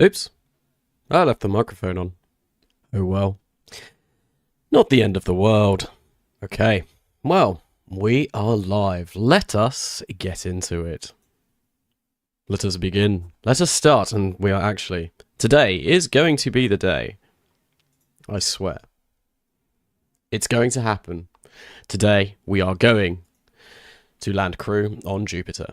Oops, I left the microphone on. Oh well. Not the end of the world. Okay, well, we are live. Let us get into it. Let us begin. Let us start, and we are actually... Today is going to be the day. I swear. It's going to happen. Today, we are going to land crew on Jupiter.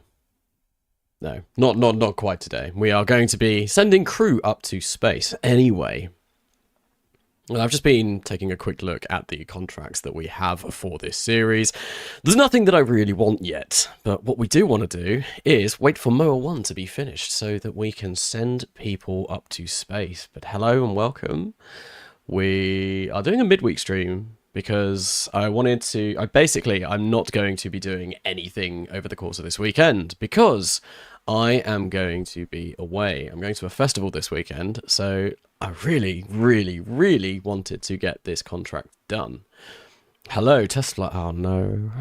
No, not quite today. We are going to be sending crew up to space anyway. And I've just been taking a quick look at the contracts that we have for this series. There's nothing that I really want yet, but what we do want to do is wait for MOA 1 to be finished so that we can send people up to space. But hello and welcome. We are doing a midweek stream because I wanted to... I'm not going to be doing anything over the course of this weekend because I am going to be away. I'm going to a festival this weekend, so I really wanted to get this contract done. Hello, test flight. Oh, no.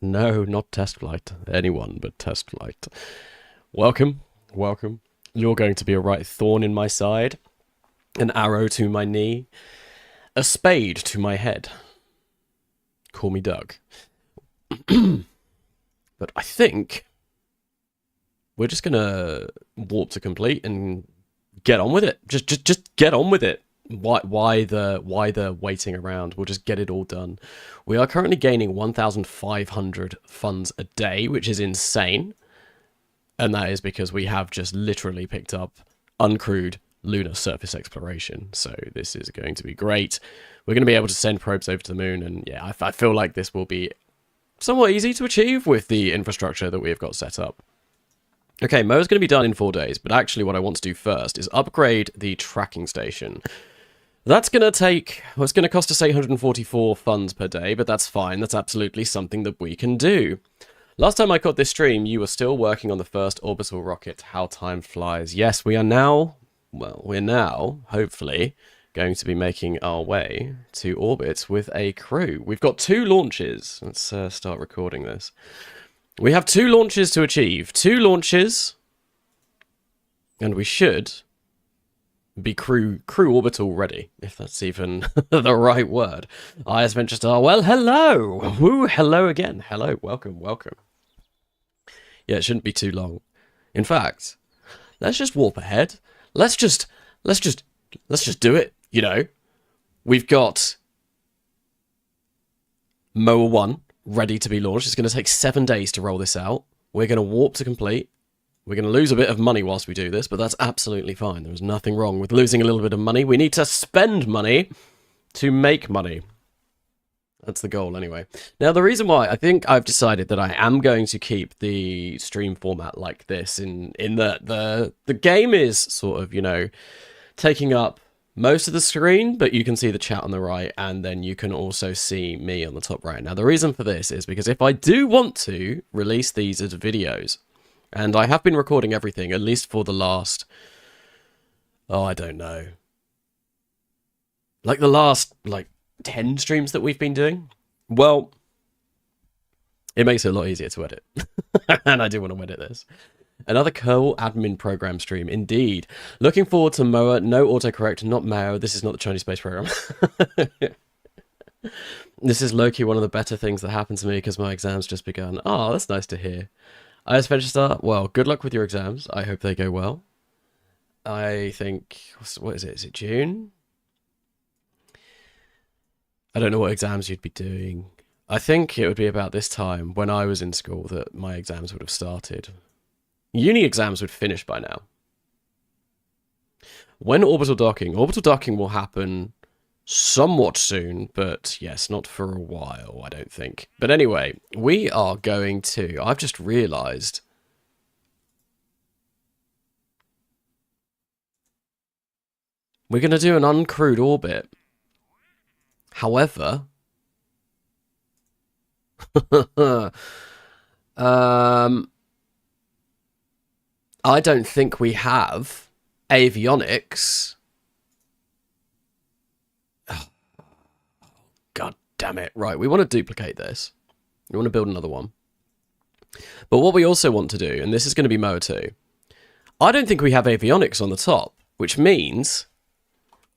No, not test flight. Anyone but test flight. Welcome. Welcome. You're going to be a right thorn in my side. An arrow to my knee. A spade to my head. Call me Doug. But I think we're just going to warp to complete and get on with it. Just get on with it. Why the waiting around? We'll just get it all done. We are currently gaining 1,500 funds a day, which is insane. And that is because we have just literally picked up uncrewed lunar surface exploration. So this is going to be great. We're going to be able to send probes over to the moon. And yeah, I feel like this will be somewhat easy to achieve with the infrastructure that we have got set up. Okay, MOA's going to be done in 4 days, but actually what I want to do first is upgrade the tracking station. That's going to take... Well, it's going to cost us 844 funds per day, but that's fine. That's absolutely something that we can do. Last time I caught this stream, you were still working on the first orbital rocket. How time flies. Yes, we are now... Well, we're now, hopefully, going to be making our way to orbit with a crew. We've got 2 launches. Let's start recording this. We have 2 launches to achieve. 2 launches. And we should be crew orbital ready, if that's even the right word. IS Venture Star, well, hello! Woo, hello again. Hello, welcome. Yeah, it shouldn't be too long. In fact, let's just warp ahead. Let's just do it, you know. We've got MOA 1 ready to be launched. It's going to take 7 days to roll this out. We're going to warp to complete. We're going to lose a bit of money whilst we do this, but that's absolutely fine. There's nothing wrong with losing a little bit of money. We need to spend money to make money. That's the goal anyway. Now, the reason why I think I've decided that I am going to keep the stream format like this in that the game is sort of, you know, taking up most of the screen, but you can see the chat on the right, and then you can also see me on the top right. Now, the reason for this is because if I do want to release these as videos, and I have been recording everything, at least for the last, oh, I don't know, like the last, 10 streams that we've been doing, well, it makes it a lot easier to edit. And I do want to edit this. Another Kerbal admin program stream, indeed. Looking forward to MOA, no autocorrect, not Mao. This is not the Chinese space program. This is low-key one of the better things that happened to me because my exams just begun. Oh, that's nice to hear. IS Venture Star, well, good luck with your exams. I hope they go well. I think, what is it? Is it June? I don't know what exams you'd be doing. I think it would be about this time when I was in school that my exams would have started. Uni exams would finish by now. When orbital docking? Orbital docking will happen somewhat soon, but yes, not for a while, I don't think. But anyway, we are going to... I've just realised... We're going to do an uncrewed orbit. However, I don't think we have avionics. Oh, God damn it. Right, we want to duplicate this. We want to build another one. But what we also want to do, and this is going to be MOA 2, I don't think we have avionics on the top. which means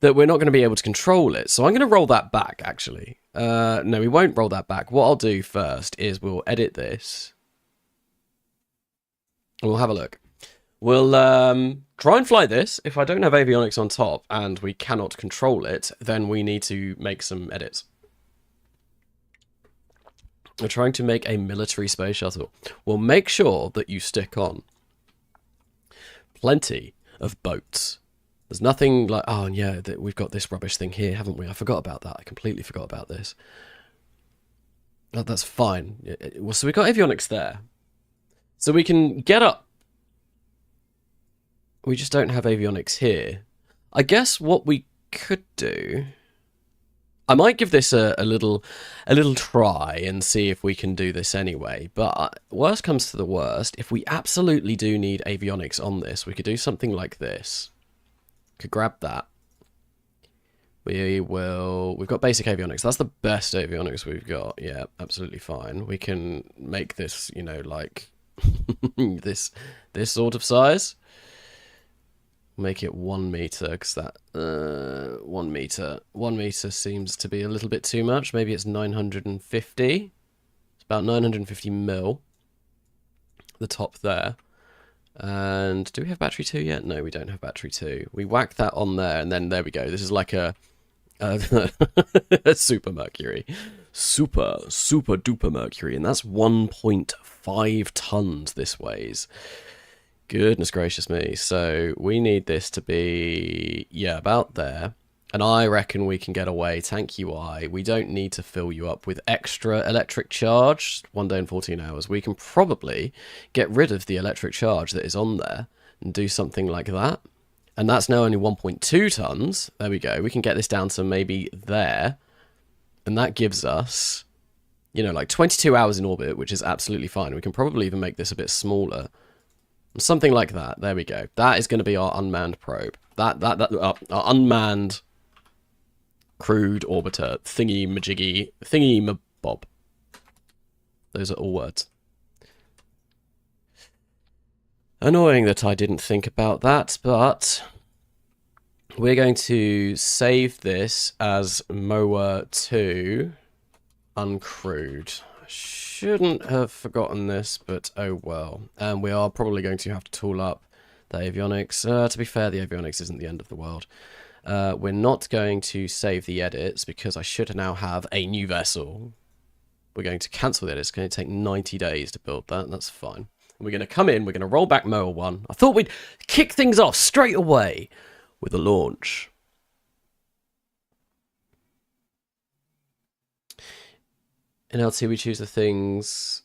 that we're not going to be able to control it. So I'm going to roll that back, actually. No, we won't roll that back. What I'll do first is we'll edit this. And we'll have a look. We'll try and fly this. If I don't have avionics on top and we cannot control it, then we need to make some edits. We're trying to make a military space shuttle. We'll make sure that you stick on plenty of boats. There's nothing like, oh yeah, we've got this rubbish thing here, haven't we? I forgot about that. I completely forgot about this. Oh, that's fine. Well, so we've got avionics there. So we can get up. We just don't have avionics here. I guess what we could do... I might give this a little try and see if we can do this anyway. But worst comes to the worst, if we absolutely do need avionics on this, we could do something like this. Could grab that. We've got basic avionics. That's the best avionics we've got. Yeah, absolutely fine. We can make this, you know, like this sort of size. Make it 1 meter, because that 1 meter seems to be a little bit too much. Maybe it's 950. It's about 950 mil. The top there. And do we have battery 2 yet? No, we don't have battery 2. We whack that on there, and then there we go. This is like a super Mercury. Super duper Mercury, and that's 1.5 tons this weighs. Goodness gracious me. So we need this to be, yeah, about there. And I reckon we can get away. Tank UI. We don't need to fill you up with extra electric charge. 1 day and 14 hours. We can probably get rid of the electric charge that is on there and do something like that. And that's now only 1.2 tons. There we go. We can get this down to maybe there. And that gives us, you know, like 22 hours in orbit, which is absolutely fine. We can probably even make this a bit smaller. Something like that. There we go. That is going to be our unmanned probe. Our unmanned crewed orbiter thingy-mabob. Those are all words. Annoying that I didn't think about that, but we're going to save this as MOA 2 uncrewed. Shouldn't have forgotten this, but oh well. And we are probably going to have to tool up the avionics. To be fair, the avionics isn't the end of the world. We're not going to save the edits because I should now have a new vessel. We're going to cancel the edits. It's going to take 90 days to build that. That's fine. We're going to come in. We're going to roll back MOA 1. I thought we'd kick things off straight away with a launch. In LT, we choose the things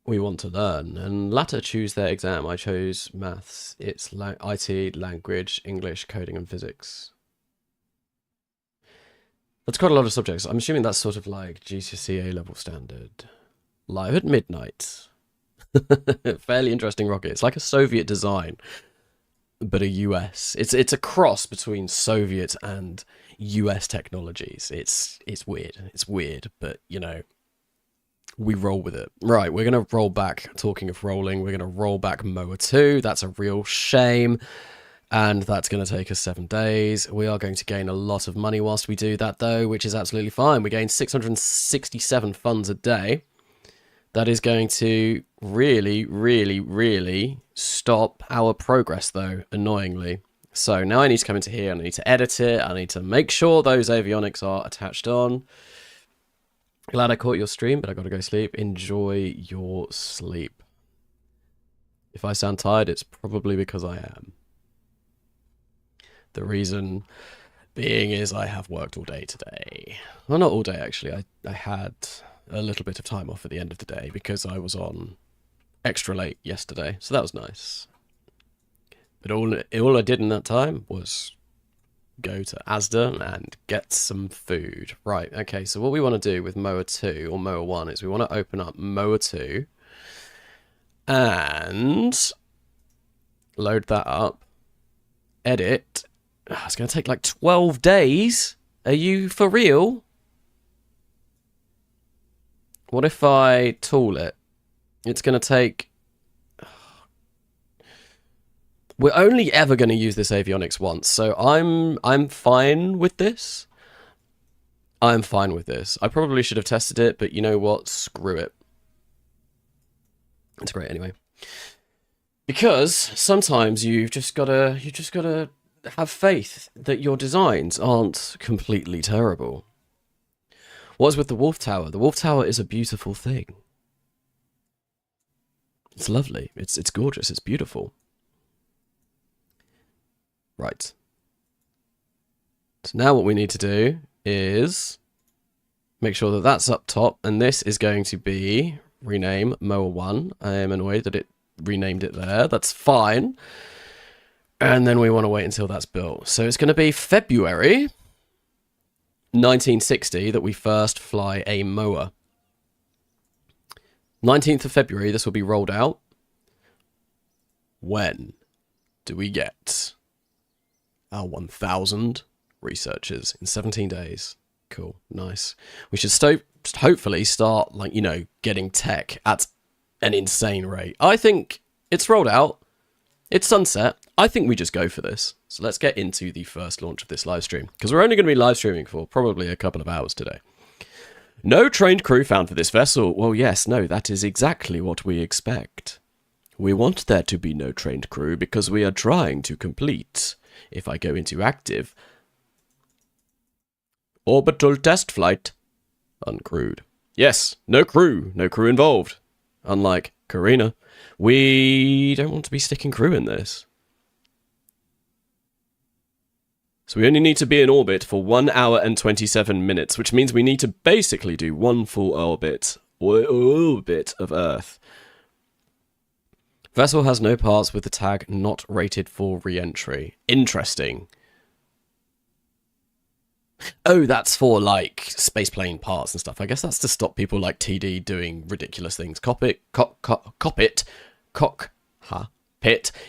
we want to learn, and latter choose their exam. I chose maths. It's IT, language, English, coding, and physics. That's quite a lot of subjects. I'm assuming that's sort of like GCSE A-level standard. Live at midnight. Fairly interesting rocket. It's like a Soviet design, but a US. It's a cross between Soviet and US technologies. It's weird. It's weird, but you know, we roll with it. Right, we're gonna roll back. Talking of rolling, we're gonna roll back MOA 2. That's a real shame, and that's gonna take us 7 days. We are going to gain a lot of money whilst we do that, though, which is absolutely fine. We gain 667 funds a day. That is going to really, really, really stop our progress, though, annoyingly. So now I need to come into here, I need to edit it, I need to make sure those avionics are attached on. Glad I caught your stream, but I gotta go sleep. Enjoy your sleep. If I sound tired, it's probably because I am. The reason being is I have worked all day today. Well, not all day, actually. I had a little bit of time off at the end of the day because I was on extra late yesterday, so that was nice. But all I did in that time was go to Asda and get some food. Right, okay, so what we want to do with MOA 2 or MOA 1 is we want to open up MOA 2 and load that up, edit. Oh, it's going to take like 12 days. Are you for real? What if I tool it? It's going to take We're only ever going to use this avionics once, so I'm fine with this. I'm fine with this. I probably should have tested it, but you know what? Screw it. It's great anyway. Because sometimes you've just gotta have faith that your designs aren't completely terrible. What's with the Wolf Tower? The Wolf Tower is a beautiful thing. It's lovely. It's gorgeous. It's beautiful. Right. So now what we need to do is make sure that that's up top, and this is going to be rename Moa 1. I am annoyed that it renamed it there. That's fine. And then we want to wait until that's built. So it's going to be February 1960 that we first fly a Moa. 19th of February, this will be rolled out. When do we get our 1,000 researchers in 17 days? Cool, nice. We should hopefully start, like, you know, getting tech at an insane rate. I think it's rolled out. It's sunset. I think we just go for this. So let's get into the first launch of this live stream, because we're only going to be live streaming for probably a couple of hours today. No trained crew found for this vessel. Well, yes, no, that is exactly what we expect. We want there to be no trained crew because we are trying to complete, if I go into active, orbital test flight, uncrewed. Yes, no crew involved. Unlike Carina, we don't want to be sticking crew in this. So we only need to be in orbit for 1 hour and 27 minutes, which means we need to basically do one full orbit of Earth. Vessel has no parts with the tag not rated for re-entry. Interesting. Oh, that's for, like, spaceplane parts and stuff. I guess that's to stop people like TD doing ridiculous things. Cockpit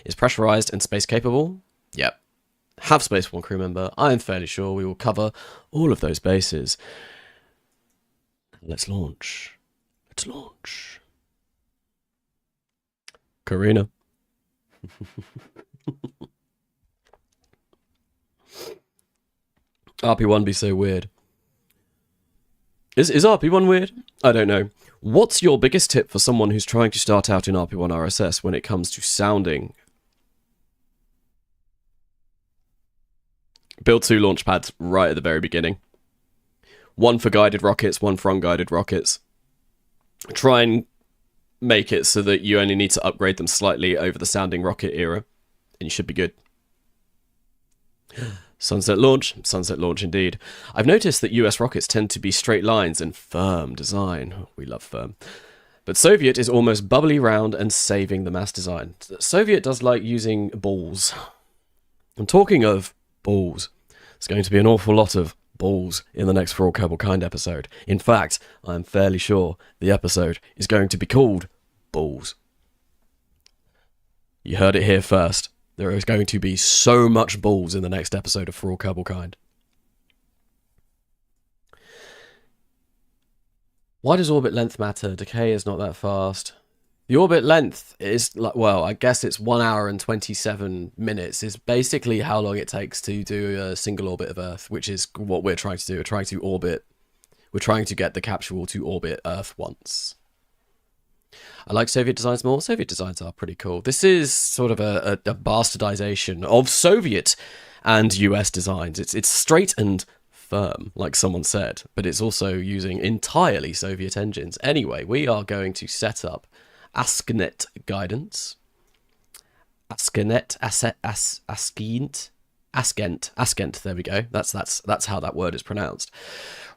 is pressurized and space capable. Yep. Have Space One crew member. I am fairly sure we will cover all of those bases. Let's launch. Let's launch. Carina. RP-1 be so weird. Is RP-1 weird? I don't know. What's your biggest tip for someone who's trying to start out in RP-1 RSS when it comes to sounding? Build 2 launch pads right at the very beginning. One for guided rockets, one for unguided rockets. Try and make it so that you only need to upgrade them slightly over the sounding rocket era, and you should be good. Sunset launch indeed. I've noticed that US rockets tend to be straight lines and firm design. We love firm. But Soviet is almost bubbly round and saving the mass design. Soviet does like using balls. I'm talking of balls. There's going to be an awful lot of balls in the next For All Kerbal Kind episode. In fact, I'm fairly sure the episode is going to be called Balls. You heard it here first. There is going to be so much balls in the next episode of For All Kerbal Kind. Why does orbit length matter? Decay is not that fast. The orbit length is, like, well, I guess it's 1 hour and 27 minutes. Is basically how long it takes to do a single orbit of Earth, which is what we're trying to do. We're trying to get the capsule to orbit Earth once. I like Soviet designs more. Soviet designs are pretty cool. This is sort of a bastardization of Soviet and US designs. It's straight and firm, like someone said, but it's also using entirely Soviet engines. Anyway, we are going to set up ASCNet guidance. ASCNet, ASCENT, there we go. That's how that word is pronounced.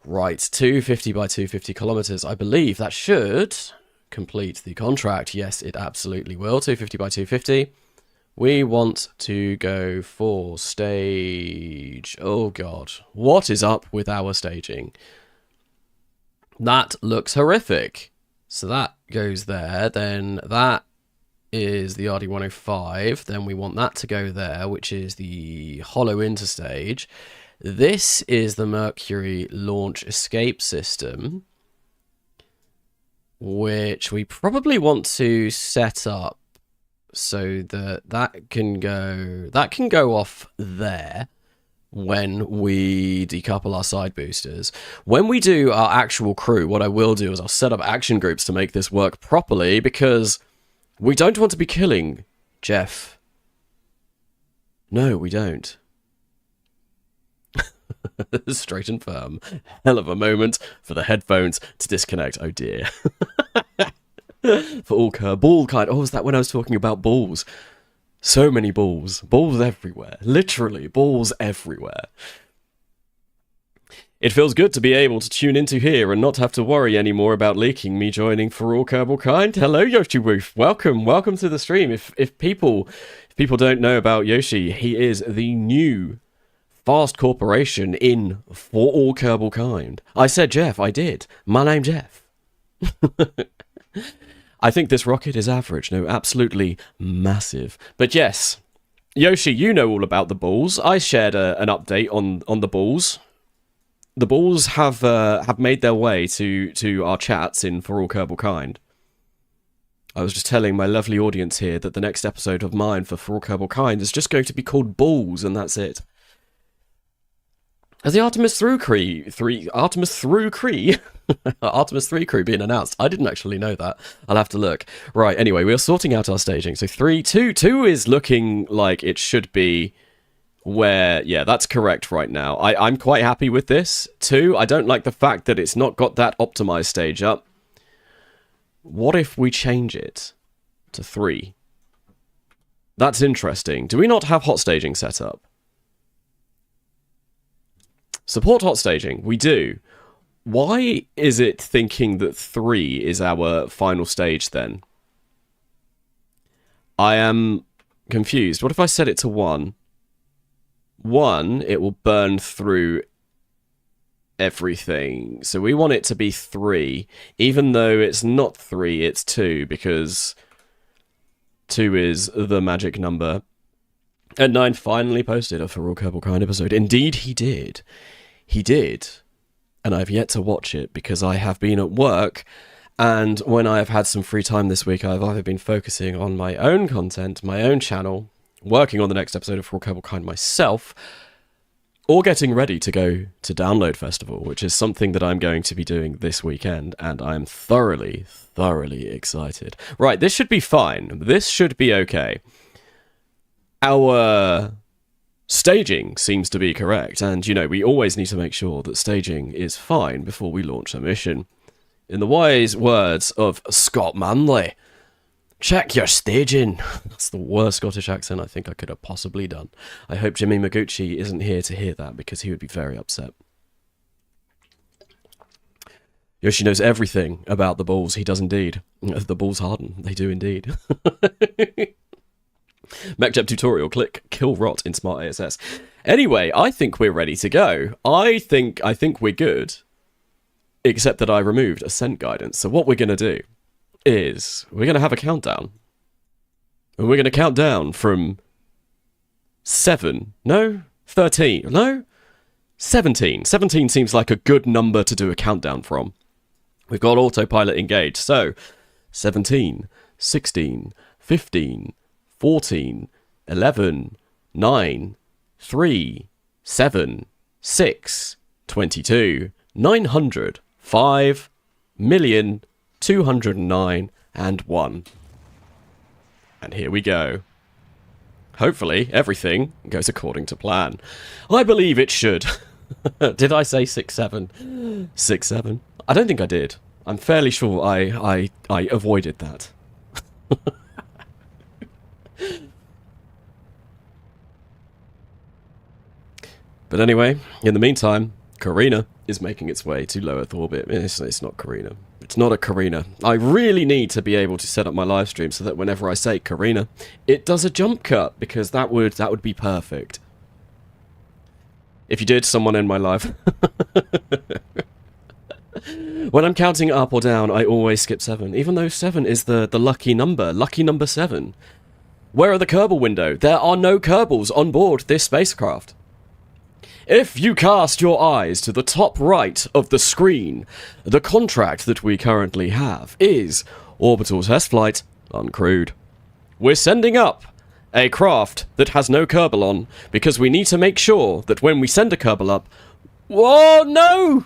Right, 250 by 250 kilometers. I believe that should complete the contract. Yes, it absolutely will. 250 by 250. We want to go for stage... Oh god, what is up with our staging? That looks horrific. So that goes there, then that is the RD-105, then we want that to go there, which is the hollow interstage. This is the Mercury launch escape system, which we probably want to set up So that can go off there when we decouple our side boosters. When we do our actual crew, what I will do is I'll set up action groups to make this work properly, because we don't want to be killing Jeff. No, we don't. Straight and firm. Hell of a moment for the headphones to disconnect. Oh dear. For all Kerbal kind. Oh, was that when I was talking about balls? So many balls. Balls everywhere. Literally, balls everywhere. It feels good to be able to tune into here and not have to worry anymore about leaking me joining For All Kerbal Kind. Hello, Yoshi Woof. Welcome to the stream. If people don't know about Yoshi, he is the new fast corporation in For All Kerbal Kind. I said Jeff, I did. My name's Jeff. I think this rocket is average. No, absolutely massive. But yes, Yoshi, you know all about the balls. I shared an update on the balls. The balls have made their way to our chats in For All Kerbal Kind. I was just telling my lovely audience here that the next episode of mine for All Kerbal Kind is just going to be called Balls, and that's it. Has the Artemis 3 crew being announced? I didn't actually know that. I'll have to look. Right, anyway, we are sorting out our staging. So 2 is looking like it should be where... Yeah, that's correct right now. I'm quite happy with this. 2, I don't like the fact that it's not got that optimized stage up. What if we change it to 3? That's interesting. Do we not have hot staging set up? Support hot staging, we do. Why is it thinking that 3 is our final stage then? I am confused. What if I set it to 1? 1, it will burn through everything. So we want it to be 3, even though it's not 3, it's 2, because 2 is the magic number. And 9 finally posted a For All Kerbal Kind episode. Indeed, he did. He did. And I've yet to watch it because I have been at work. And when I have had some free time this week, I've either been focusing on my own content, my own channel, working on the next episode of For All Kerbal Kind myself, or getting ready to go to Download Festival, which is something that I'm going to be doing this weekend. And I'm thoroughly, thoroughly excited. Right, this should be fine. This should be okay. Our staging seems to be correct, and, you know, we always need to make sure that staging is fine before we launch a mission. In the wise words of Scott Manley, check your staging. That's the worst Scottish accent I think I could have possibly done. I hope Jimmy Maguchi isn't here to hear that, because he would be very upset. Yoshi knows everything about the balls. He does indeed. The balls harden. They do indeed. MechJeb tutorial, click kill rot in Smart ASS. Anyway, I think we're ready to go. I think we're good, except that I removed ascent guidance. So what we're going to do is we're going to have a countdown. And we're going to count down from 7. No? 13. No? 17. 17 seems like a good number to do a countdown from. We've got autopilot engaged. So 17, 16, 15, 14, 11, 9, 3, 7, 6, 22, 900, 5, 1,209,000 and 1. And here we go. Hopefully, everything goes according to plan. I believe it should. Did I say 6-7? 6-7? I don't think I did. I'm fairly sure I avoided that. But anyway, in the meantime, Carina is making its way to low Earth orbit. It's not Carina. It's not a Carina. I really need to be able to set up my live stream so that whenever I say Carina, it does a jump cut, because that would be perfect. If you did, someone in my live. When I'm counting up or down, I always skip 7, even though 7 is the lucky number 7. Where are the Kerbal window? There are no Kerbals on board this spacecraft. If you cast your eyes to the top right of the screen, the contract that we currently have is Orbital Test Flight Uncrewed. we're sending up a craft that has no Kerbal on, because we need to make sure that when we send a Kerbal up... Whoa, no!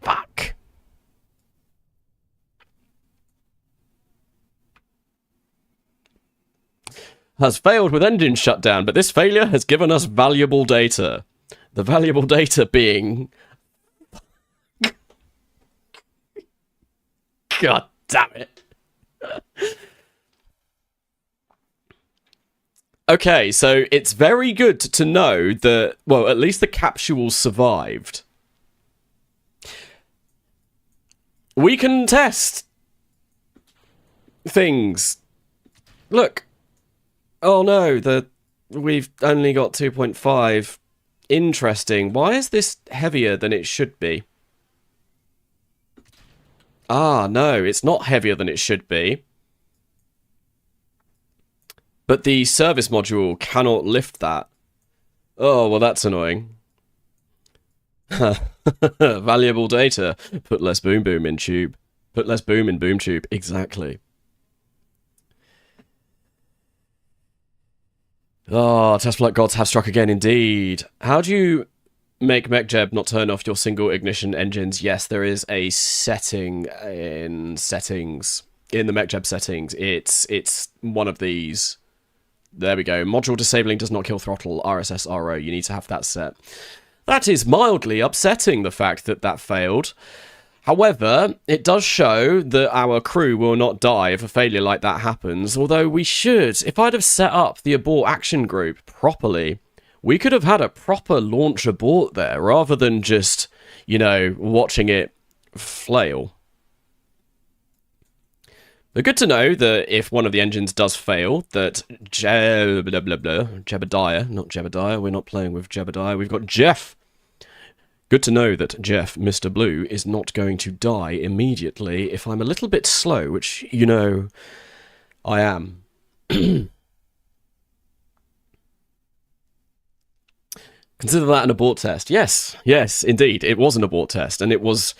Fuck. Has failed with engine shutdown, but this failure has given us valuable data. The valuable data being... God damn it. Okay, so it's very good to know that, well, at least the capsule survived. We can test things. Look. Oh no, we've only got 2.5. Interesting. Why is this heavier than it should be? Ah, no, it's not heavier than it should be. But the service module cannot lift that. Oh, well, that's annoying. Valuable data. Put less boom boom in tube. Put less boom in boom tube. Exactly. Oh, test flight gods have struck again indeed. How do you make MechJeb not turn off your single ignition engines? Yes, there is a setting in settings. In the MechJeb settings, it's one of these. There we go. Module disabling does not kill throttle. RSS RO. You need to have that set. That is mildly upsetting, the fact that that failed. However, it does show that our crew will not die if a failure like that happens, although we should. If I'd have set up the abort action group properly, we could have had a proper launch abort there, rather than just, you know, watching it flail. But good to know that if one of the engines does fail, that Jebediah, not Jebediah, we're not playing with Jebediah, we've got Jeff. Good to know that Jeff, Mr. Blue, is not going to die immediately if I'm a little bit slow, which, you know, I am. Consider that an abort test. Yes, yes, indeed, it was an abort test, and it was...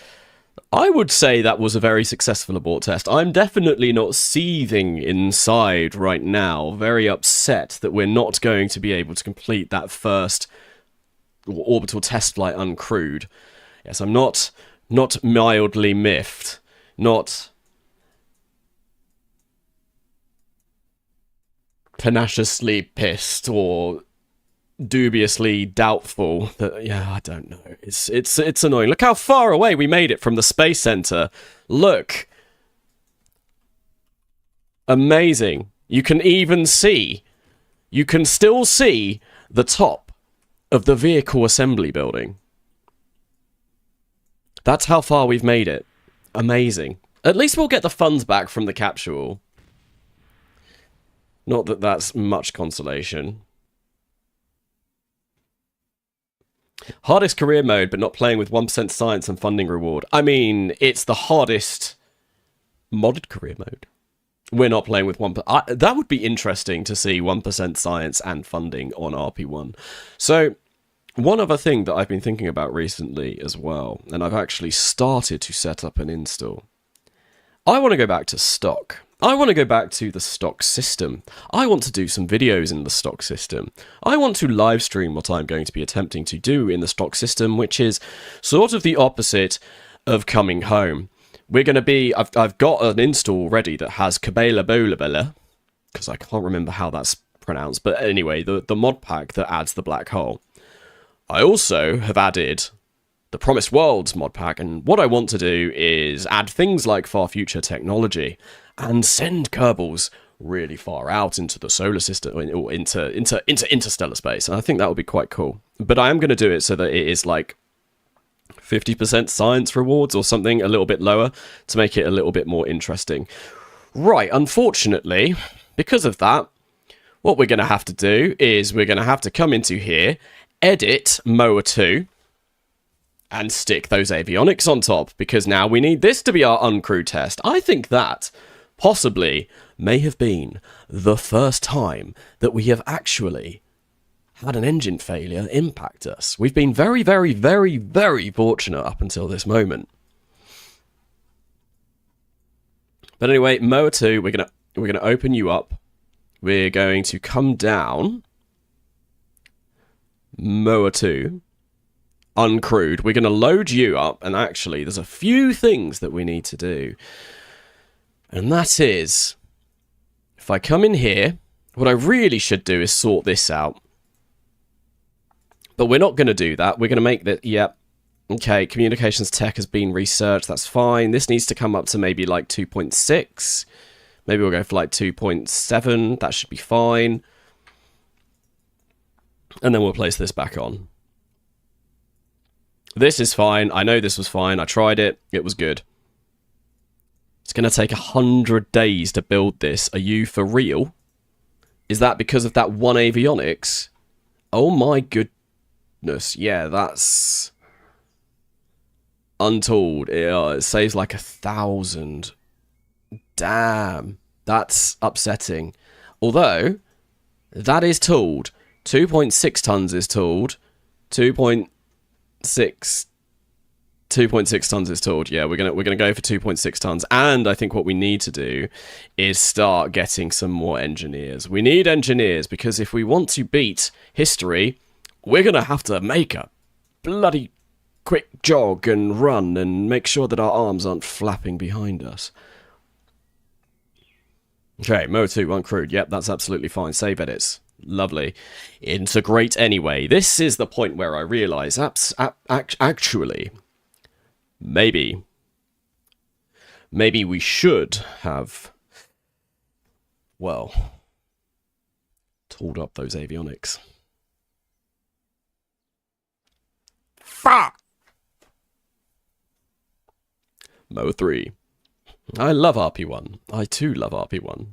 I would say that was a very successful abort test. I'm definitely not seething inside right now, very upset that we're not going to be able to complete that first orbital test flight uncrewed. Yes, I'm not mildly miffed, not tenaciously pissed or dubiously doubtful that, yeah, I don't know. It's annoying. Look how far away we made it from the space center. Look. Amazing. You can even see, you can still see the top of the vehicle assembly building. That's how far we've made it. Amazing. At least we'll get the funds back from the capsule. Not that that's much consolation. Hardest career mode, but not playing with 1% science and funding reward. I mean, it's the hardest modded career mode. We're not playing with 1%. That would be interesting to see 1% science and funding on RP-1. So, one other thing that I've been thinking about recently as well, and I've actually started to set up an install. I want to go back to stock. I want to go back to the stock system. I want to do some videos in the stock system. I want to live stream what I'm going to be attempting to do in the stock system, which is sort of the opposite of coming home. We're going to be... I've got an install ready that has Kerbalism, because I can't remember how that's pronounced, but anyway, the mod pack that adds the black hole. I also have added the Promised Worlds mod pack, and what I want to do is add things like far future technology and send Kerbals really far out into the solar system, or into interstellar space, and I think that would be quite cool. But I am going to do it so that it is like 50% science rewards or something a little bit lower to make it a little bit more interesting. Right, unfortunately, because of that, what we're going to have to do is we're going to have to come into here, edit Moa 2, and stick those avionics on top, because now we need this to be our uncrewed test. I think that possibly may have been the first time that we have actually had an engine failure impact us. We've been very, very, very, very fortunate up until this moment. But anyway, Moa 2, we're gonna open you up. We're going to come down. Moa 2. Uncrewed. We're going to load you up, and actually there's a few things that we need to do. And that is, if I come in here, what I really should do is sort this out. But we're not going to do that. We're going to make that, yep. Okay, communications tech has been researched. That's fine. This needs to come up to maybe like 2.6. Maybe we'll go for like 2.7. That should be fine. And then we'll place this back on. This is fine. I know this was fine. I tried it. It was good. It's going to take 100 days to build this. Are you for real? Is that because of that one avionics? Oh my goodness. Yeah, that's untooled. It saves like 1,000. Damn. That's upsetting. Although, that is tooled. 2.6 tons is tooled. 2.6 tons is tooled. Yeah, we're gonna go for 2.6 tons. And I think what we need to do is start getting some more engineers. We need engineers because if we want to beat history, we're gonna have to make a bloody quick jog and run and make sure that our arms aren't flapping behind us. Okay, Mo 2 uncrewed. Yep, that's absolutely fine. Save edits. Lovely. Integrate anyway. This is the point where I realise, actually, maybe we should have, well, tooled up those avionics. Fuck! Mo 3. I love RP-1. I too love RP-1.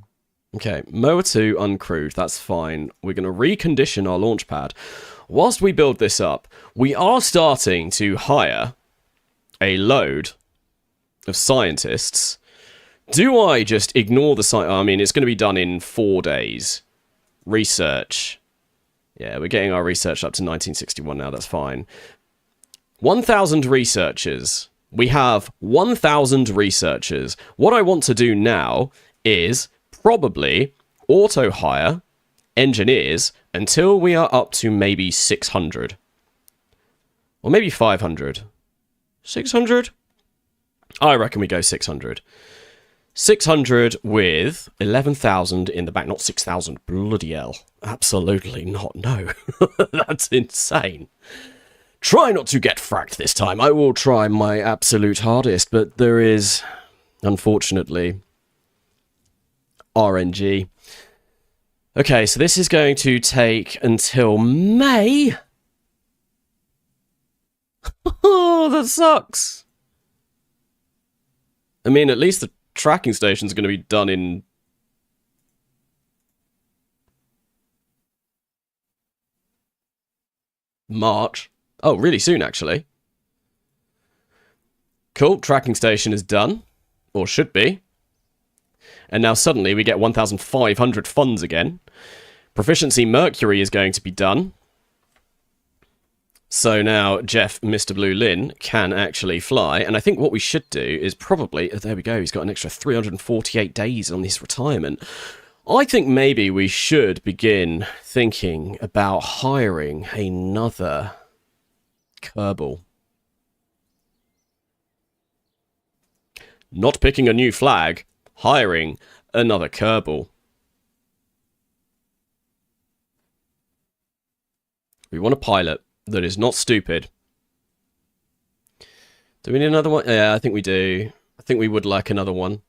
Okay, Moa 2 uncrewed, that's fine. We're going to recondition our launch pad. Whilst we build this up, we are starting to hire a load of scientists. Do I just ignore the science? I mean, it's going to be done in 4 days. Research. Yeah, we're getting our research up to 1961 now, that's fine. 1,000 researchers. We have 1,000 researchers. What I want to do now is probably auto-hire engineers until we are up to maybe 600. Or maybe 500. 600? I reckon we go 600. 600 with 11,000 in the back. Not 6,000. Bloody hell. Absolutely not. No. That's insane. Try not to get fracked this time. I will try my absolute hardest, but there is, unfortunately, RNG. Okay, so this is going to take until May. Oh, that sucks. I mean, at least the tracking station's going to be done in March. Oh, really soon, actually. Cool, tracking station is done. Or should be. And now suddenly we get 1,500 funds again. Proficiency Mercury is going to be done. So now Jeff, Mr. Blue Lin, can actually fly. And I think what we should do is probably... Oh, there we go, he's got an extra 348 days on his retirement. I think maybe we should begin thinking about hiring another Kerbal. Not picking a new flag, hiring another Kerbal. We want a pilot that is not stupid. Do we need another one? Yeah, I think we do. I think we would like another one.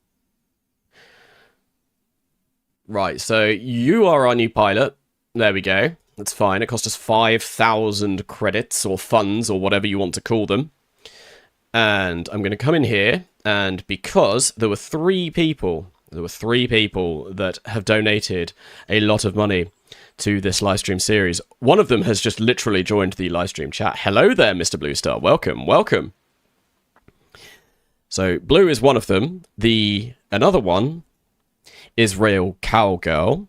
Right, so you are our new pilot. There we go. That's fine. It cost us 5,000 credits or funds or whatever you want to call them. And I'm going to come in here, and because there were three people that have donated a lot of money to this livestream series. One of them has just literally joined the livestream chat. Hello there, Mr. Blue Star. Welcome, welcome. So Blue is one of them. Another one is Rail Cowgirl.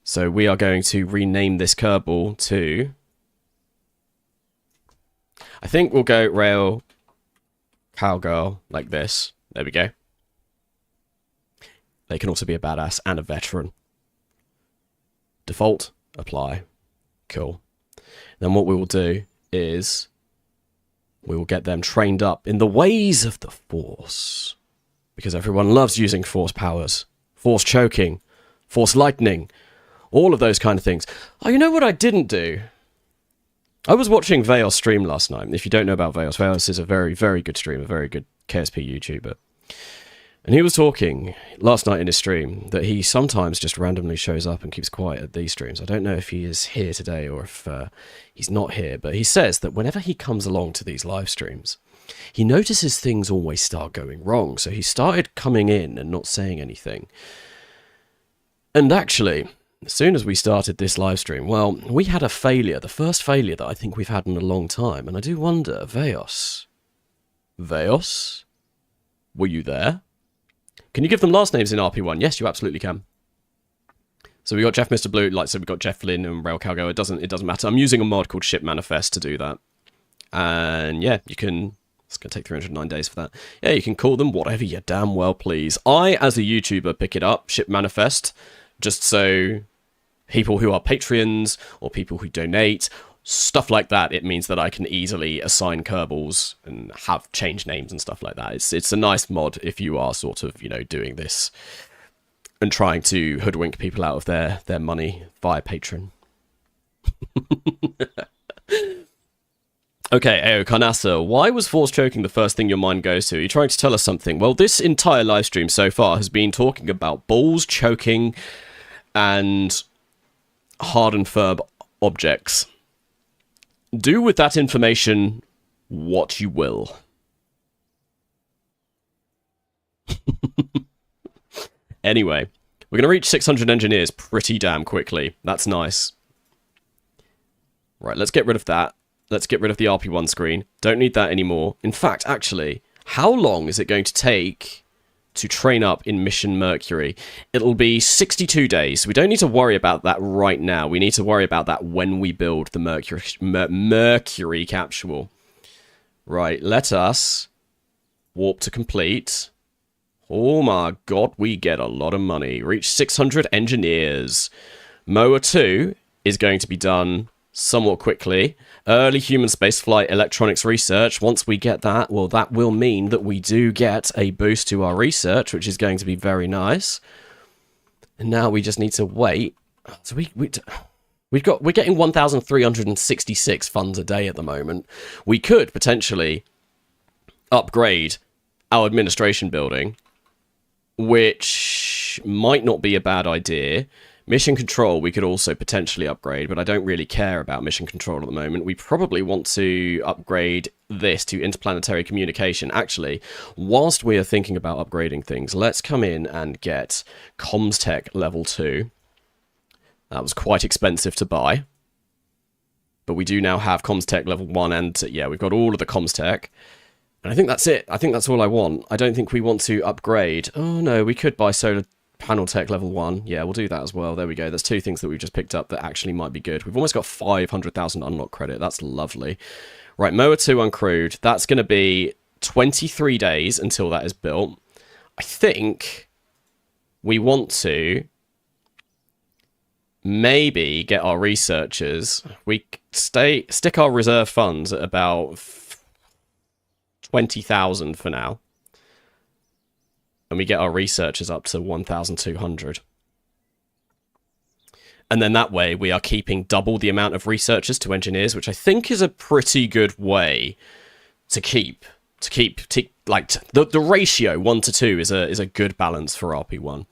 So we are going to rename this Kerbal to... I think we'll go Rail Cowgirl like this. There we go. They can also be a badass and a veteran. Default, apply. Cool. Then what we will do is we will get them trained up in the ways of the Force. Because everyone loves using Force powers. Force choking. Force lightning. All of those kind of things. Oh, you know what I didn't do? I was watching Veos stream last night. If you don't know about Veos, Veos is a very, very good streamer, very good KSP YouTuber. And he was talking last night in his stream that he sometimes just randomly shows up and keeps quiet at these streams. I don't know if he is here today or if he's not here, but he says that whenever he comes along to these live streams, he notices things always start going wrong. So he started coming in and not saying anything. And actually, as soon as we started this live stream, well, we had a failure, the first failure that I think we've had in a long time. And I do wonder, Veos, were you there? Can you give them last names in RP-1? Yes, you absolutely can. So we got Jeff Mr. Blue, like so we got Jeff Lynn and Rail Calgo. It doesn't matter. I'm using a mod called Ship Manifest to do that. And yeah, you can. It's gonna take 309 days for that. Yeah, you can call them whatever you damn well please. I, as a YouTuber, pick it up, Ship Manifest, just so people who are Patreons or people who donate, stuff like that, it means that I can easily assign Kerbals and have change names and stuff like that. It's a nice mod if you are sort of, you know, doing this and trying to hoodwink people out of their money via Patreon. Okay, Ayo Carnassa, why was force choking the first thing your mind goes to? Are you trying to tell us something? Well, this entire live stream so far has been talking about balls choking and hard and firm objects. Do with that information what you will. Anyway, we're going to reach 600 engineers pretty damn quickly. That's nice. Right, let's get rid of that. Let's get rid of the RP-1 screen. Don't need that anymore. In fact, actually, how long is it going to take to train up in Mission Mercury? It'll be 62 days. We don't need to worry about that right now. We need to worry about that when we build the Mercury capsule. Right, let us warp to complete. Oh my god, we get a lot of money. Reach 600 engineers. MOA 2 is going to be done somewhat quickly. Early human spaceflight electronics research. Once we get that, well, that will mean that we do get a boost to our research, which is going to be very nice. And now we just need to wait. So we're getting 1,366 funds a day at the moment. We could potentially upgrade our administration building, which might not be a bad idea. Mission Control we could also potentially upgrade, but I don't really care about Mission Control at the moment. We probably want to upgrade this to interplanetary communication. Actually, whilst we are thinking about upgrading things, let's come in and get Comms Tech Level 2. That was quite expensive to buy. But we do now have Comms Tech Level 1, and yeah, we've got all of the Comms Tech. And I think that's it. I think that's all I want. I don't think we want to upgrade. Oh no, we could buy Solar Panel Tech Level 1. Yeah, we'll do that as well. There we go. There's two things that we've just picked up that actually might be good. We've almost got 500,000 unlock credit. That's lovely. Right, MOA 2 uncrewed. That's going to be 23 days until that is built. I think we want to maybe get our researchers. We stick our reserve funds at about 20,000 for now. And we get our researchers up to 1,200. And then that way we are keeping double the amount of researchers to engineers, which I think is a pretty good way to keep like the ratio 1 to 2 is a good balance for RP-1.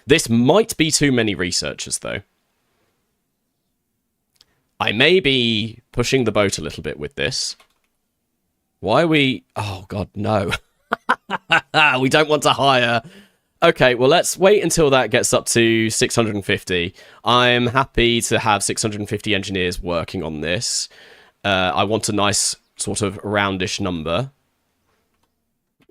This might be too many researchers though. I may be pushing the boat a little bit with this. Why are we... Oh god, no. We don't want to hire. Okay, well, let's wait until that gets up to 650. I'm happy to have 650 engineers working on this. I want a nice sort of roundish number.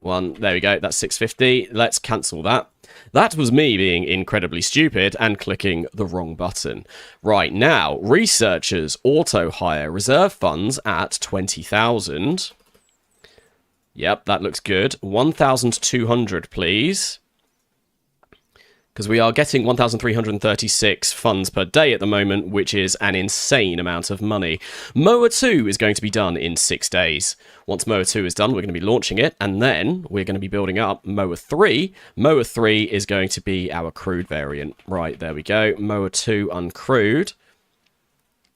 There we go. That's 650. Let's cancel that. That was me being incredibly stupid and clicking the wrong button. Right, now, researchers, auto-hire, reserve funds at 20,000. Yep, that looks good. 1,200, please. because we are getting 1,336 funds per day at the moment, which is an insane amount of money. Moa 2 is going to be done in 6 days. Once Moa 2 is done, we're going to be launching it, and then we're going to be building up Moa 3. Moa 3 is going to be our crewed variant. Right, there we go. Moa 2 uncrewed.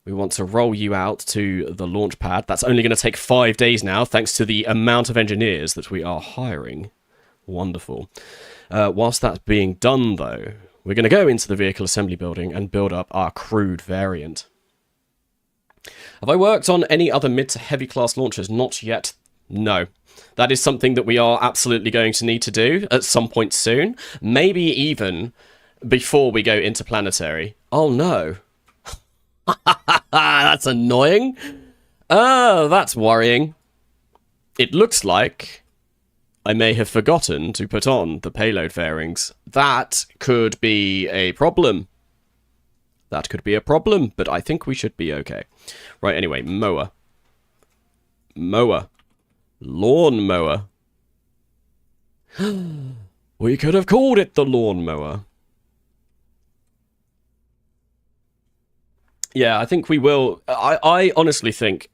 We want to roll you out to the launch pad. That's only going to take 5 days now, thanks to the amount of engineers that we are hiring. Wonderful. Whilst that's being done, though, we're going to go into the vehicle assembly building and build up our crewed variant. Have I worked on any other mid to heavy class launchers? Not yet. No. That is something that we are absolutely going to need to do at some point soon. Maybe even before we go into planetary. Oh no. That's annoying. Oh, that's worrying. It looks like I may have forgotten to put on the payload fairings. That could be a problem. That could be a problem, but I think we should be okay. Right, anyway, mower. Mower. Lawn mower. We could have called it the lawn mower. Yeah, I think we will. I honestly think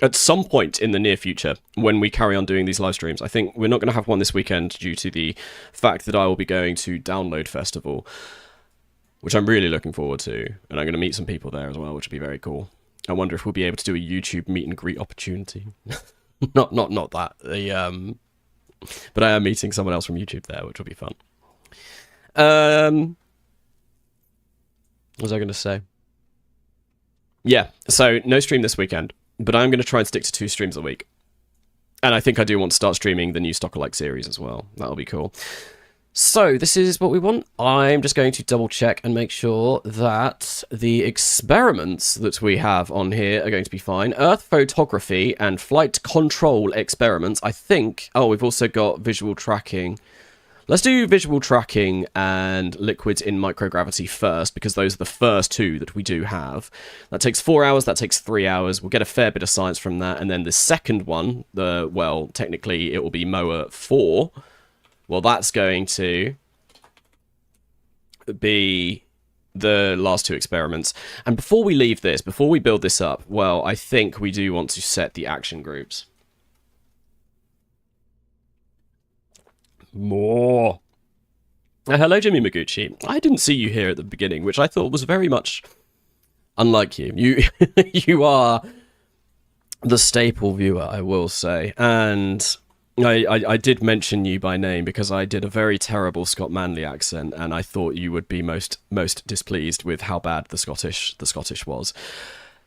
at some point in the near future, when we carry on doing these live streams, I think we're not going to have one this weekend due to the fact that I will be going to Download Festival, which I'm really looking forward to, and I'm going to meet some people there as well, which will be very cool. I wonder if we'll be able to do a YouTube meet and greet opportunity. not that. But I am meeting someone else from YouTube there, which will be fun. What was I going to say? Yeah, so no stream this weekend, but I'm going to try and stick to 2 streams a week. And I think I do want to start streaming the new Stocker-like series as well. That'll be cool. So this is what we want. I'm just going to double check and make sure that the experiments that we have on here are going to be fine. Earth photography and flight control experiments, I think. Oh, we've also got visual tracking. Let's do visual tracking and liquids in microgravity first, because those are the first 2 that we do have. That takes 4 hours, that takes 3 hours. We'll get a fair bit of science from that. And then the second one, well, technically it will be MOA 4. Well, that's going to be the last 2 experiments. And before we leave this, before we build this up, well, I think we do want to set the action groups. More. Hello, Jimmy Maguchi. I didn't see you here at the beginning, which I thought was very much unlike you. You are the staple viewer, I will say. And I did mention you by name because I did a very terrible Scott Manley accent, and I thought you would be most displeased with how bad the Scottish was.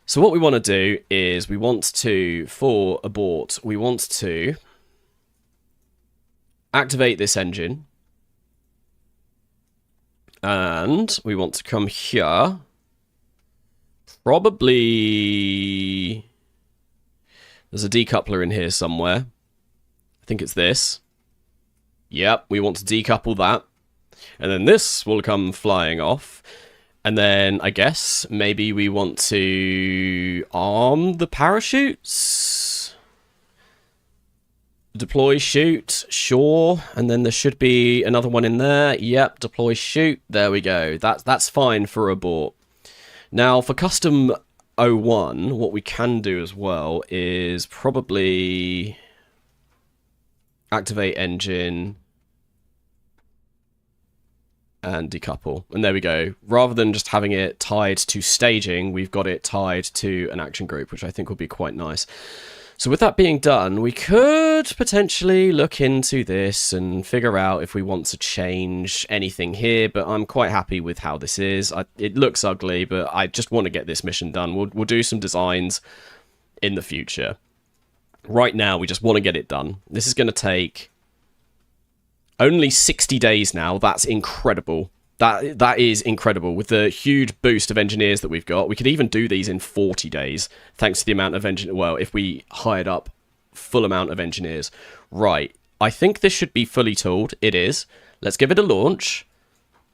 So what we want to do is we want to, for abort, we want to activate this engine, and we want to come here. Probably there's a decoupler in here somewhere. I think it's this. Yep, we want to decouple that, and then this will come flying off. And then I guess maybe we want to arm the parachutes. Deploy, shoot, sure, and then there should be another one in there. Yep, deploy, shoot. There we go. That's fine for abort. Now, for custom 01, what we can do as well is probably activate engine and decouple. And there we go. Rather than just having it tied to staging, we've got it tied to an action group, which I think will be quite nice. So with that being done, we could potentially look into this and figure out if we want to change anything here, but I'm quite happy with how this is. It looks ugly, but I just want to get this mission done. We'll do some designs in the future. Right now, we just want to get it done. This is going to take only 60 days now. That's incredible. That is incredible. With the huge boost of engineers that we've got, we could even do these in 40 days, thanks to the amount of well, if we hired up full amount of engineers. Right, I think this should be fully tooled. It is. Let's give it a launch.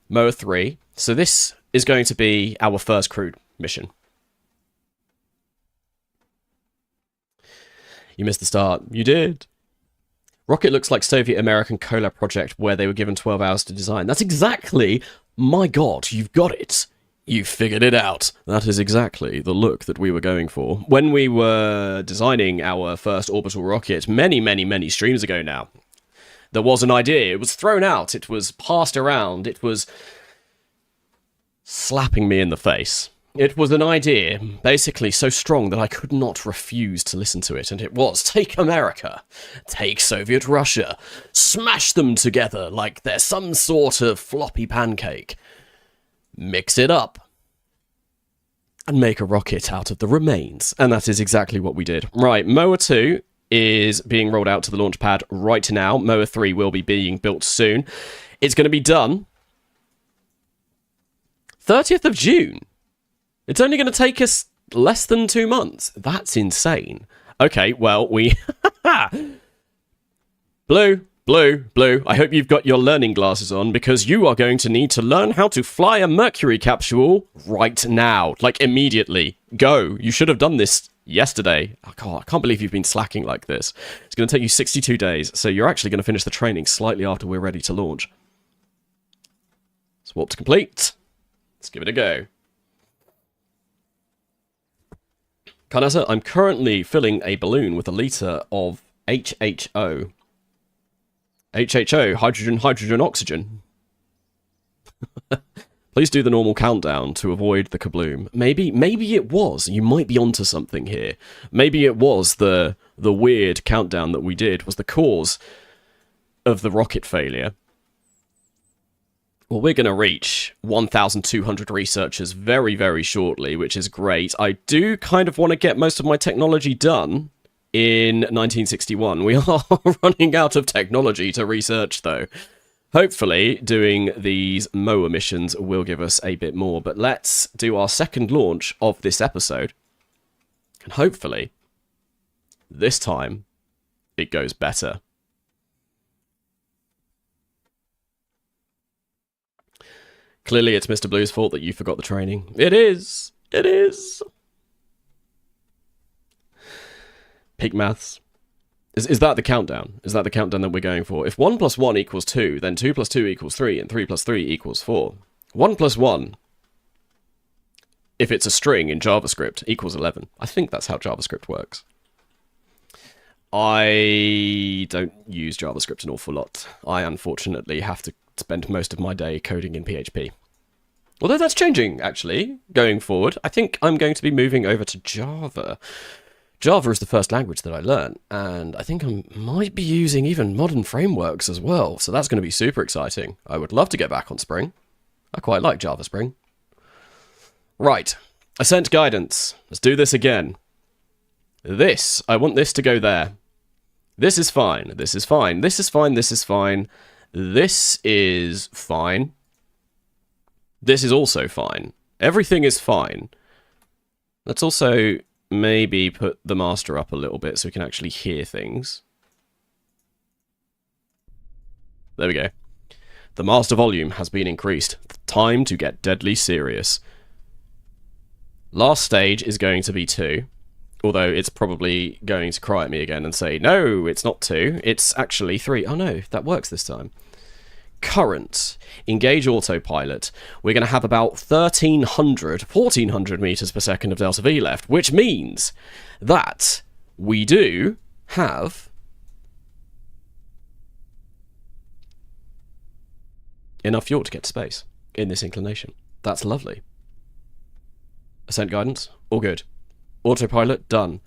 MOA 3. So this is going to be our first crewed mission. You missed the start. You did. Rocket looks like Soviet-American Kola project where they were given 12 hours to design. That's exactly... My God, you've got it. You figured it out. That is exactly the look that we were going for. When we were designing our first orbital rocket many, many, many streams ago now, there was an idea. It was thrown out. It was passed around. It was slapping me in the face. It was an idea, basically so strong that I could not refuse to listen to it, and it was, take America, take Soviet Russia, smash them together like they're some sort of floppy pancake, mix it up, and make a rocket out of the remains. And that is exactly what we did. Right, Moa 2 is being rolled out to the launch pad right now. Moa 3 will be being built soon. It's going to be done 30th of June. It's only going to take us less than 2 months. That's insane. Okay, well, we... Blue, I hope you've got your learning glasses on, because you are going to need to learn how to fly a Mercury capsule right now. Like, immediately. Go. You should have done this yesterday. Oh, God, I can't believe you've been slacking like this. It's going to take you 62 days, so you're actually going to finish the training slightly after we're ready to launch. Swap to complete. Let's give it a go. Carnessa, I'm currently filling a balloon with a litre of HHO. HHO, hydrogen, hydrogen, oxygen. Please do the normal countdown to avoid the kabloom. Maybe it was. You might be onto something here. Maybe it was the weird countdown that we did was the cause of the rocket failure. Well, we're going to reach 1,200 researchers very, very shortly, which is great. I do kind of want to get most of my technology done in 1961. We are running out of technology to research, though. Hopefully, doing these MOA missions will give us a bit more. But let's do our second launch of this episode. And hopefully, this time, it goes better. Clearly, it's Mr. Blue's fault that you forgot the training. It is. It is. Peak maths. Is that the countdown? Is that the countdown that we're going for? If 1 plus 1 equals 2, then 2 plus 2 equals 3, and 3 plus 3 equals 4. 1 plus 1, if it's a string in JavaScript, equals 11. I think that's how JavaScript works. I don't use JavaScript an awful lot. I unfortunately have to spend most of my day coding in PHP. Although that's changing, actually, going forward. I think I'm going to be moving over to Java. Java is the first language that I learned, and I think I might be using even modern frameworks as well, so that's going to be super exciting. I would love to get back on Spring. I quite like Java Spring. Right, Ascent Guidance. Let's do this again. I want this to go there. This is fine, this is fine, this is fine, this is fine. This is fine. This is also fine. Everything is fine. Let's also maybe put the master up a little bit so we can actually hear things. There we go. The master volume has been increased. Time to get deadly serious. Last stage is going to be 2. Although it's probably going to cry at me again and say, no, it's not 2. It's actually 3. Oh no, that works this time. Current. Engage autopilot. We're going to have about 1,400 meters per second of delta V left, which means that we do have enough fuel to get to space in this inclination. That's lovely. Ascent guidance, all good. Autopilot, done.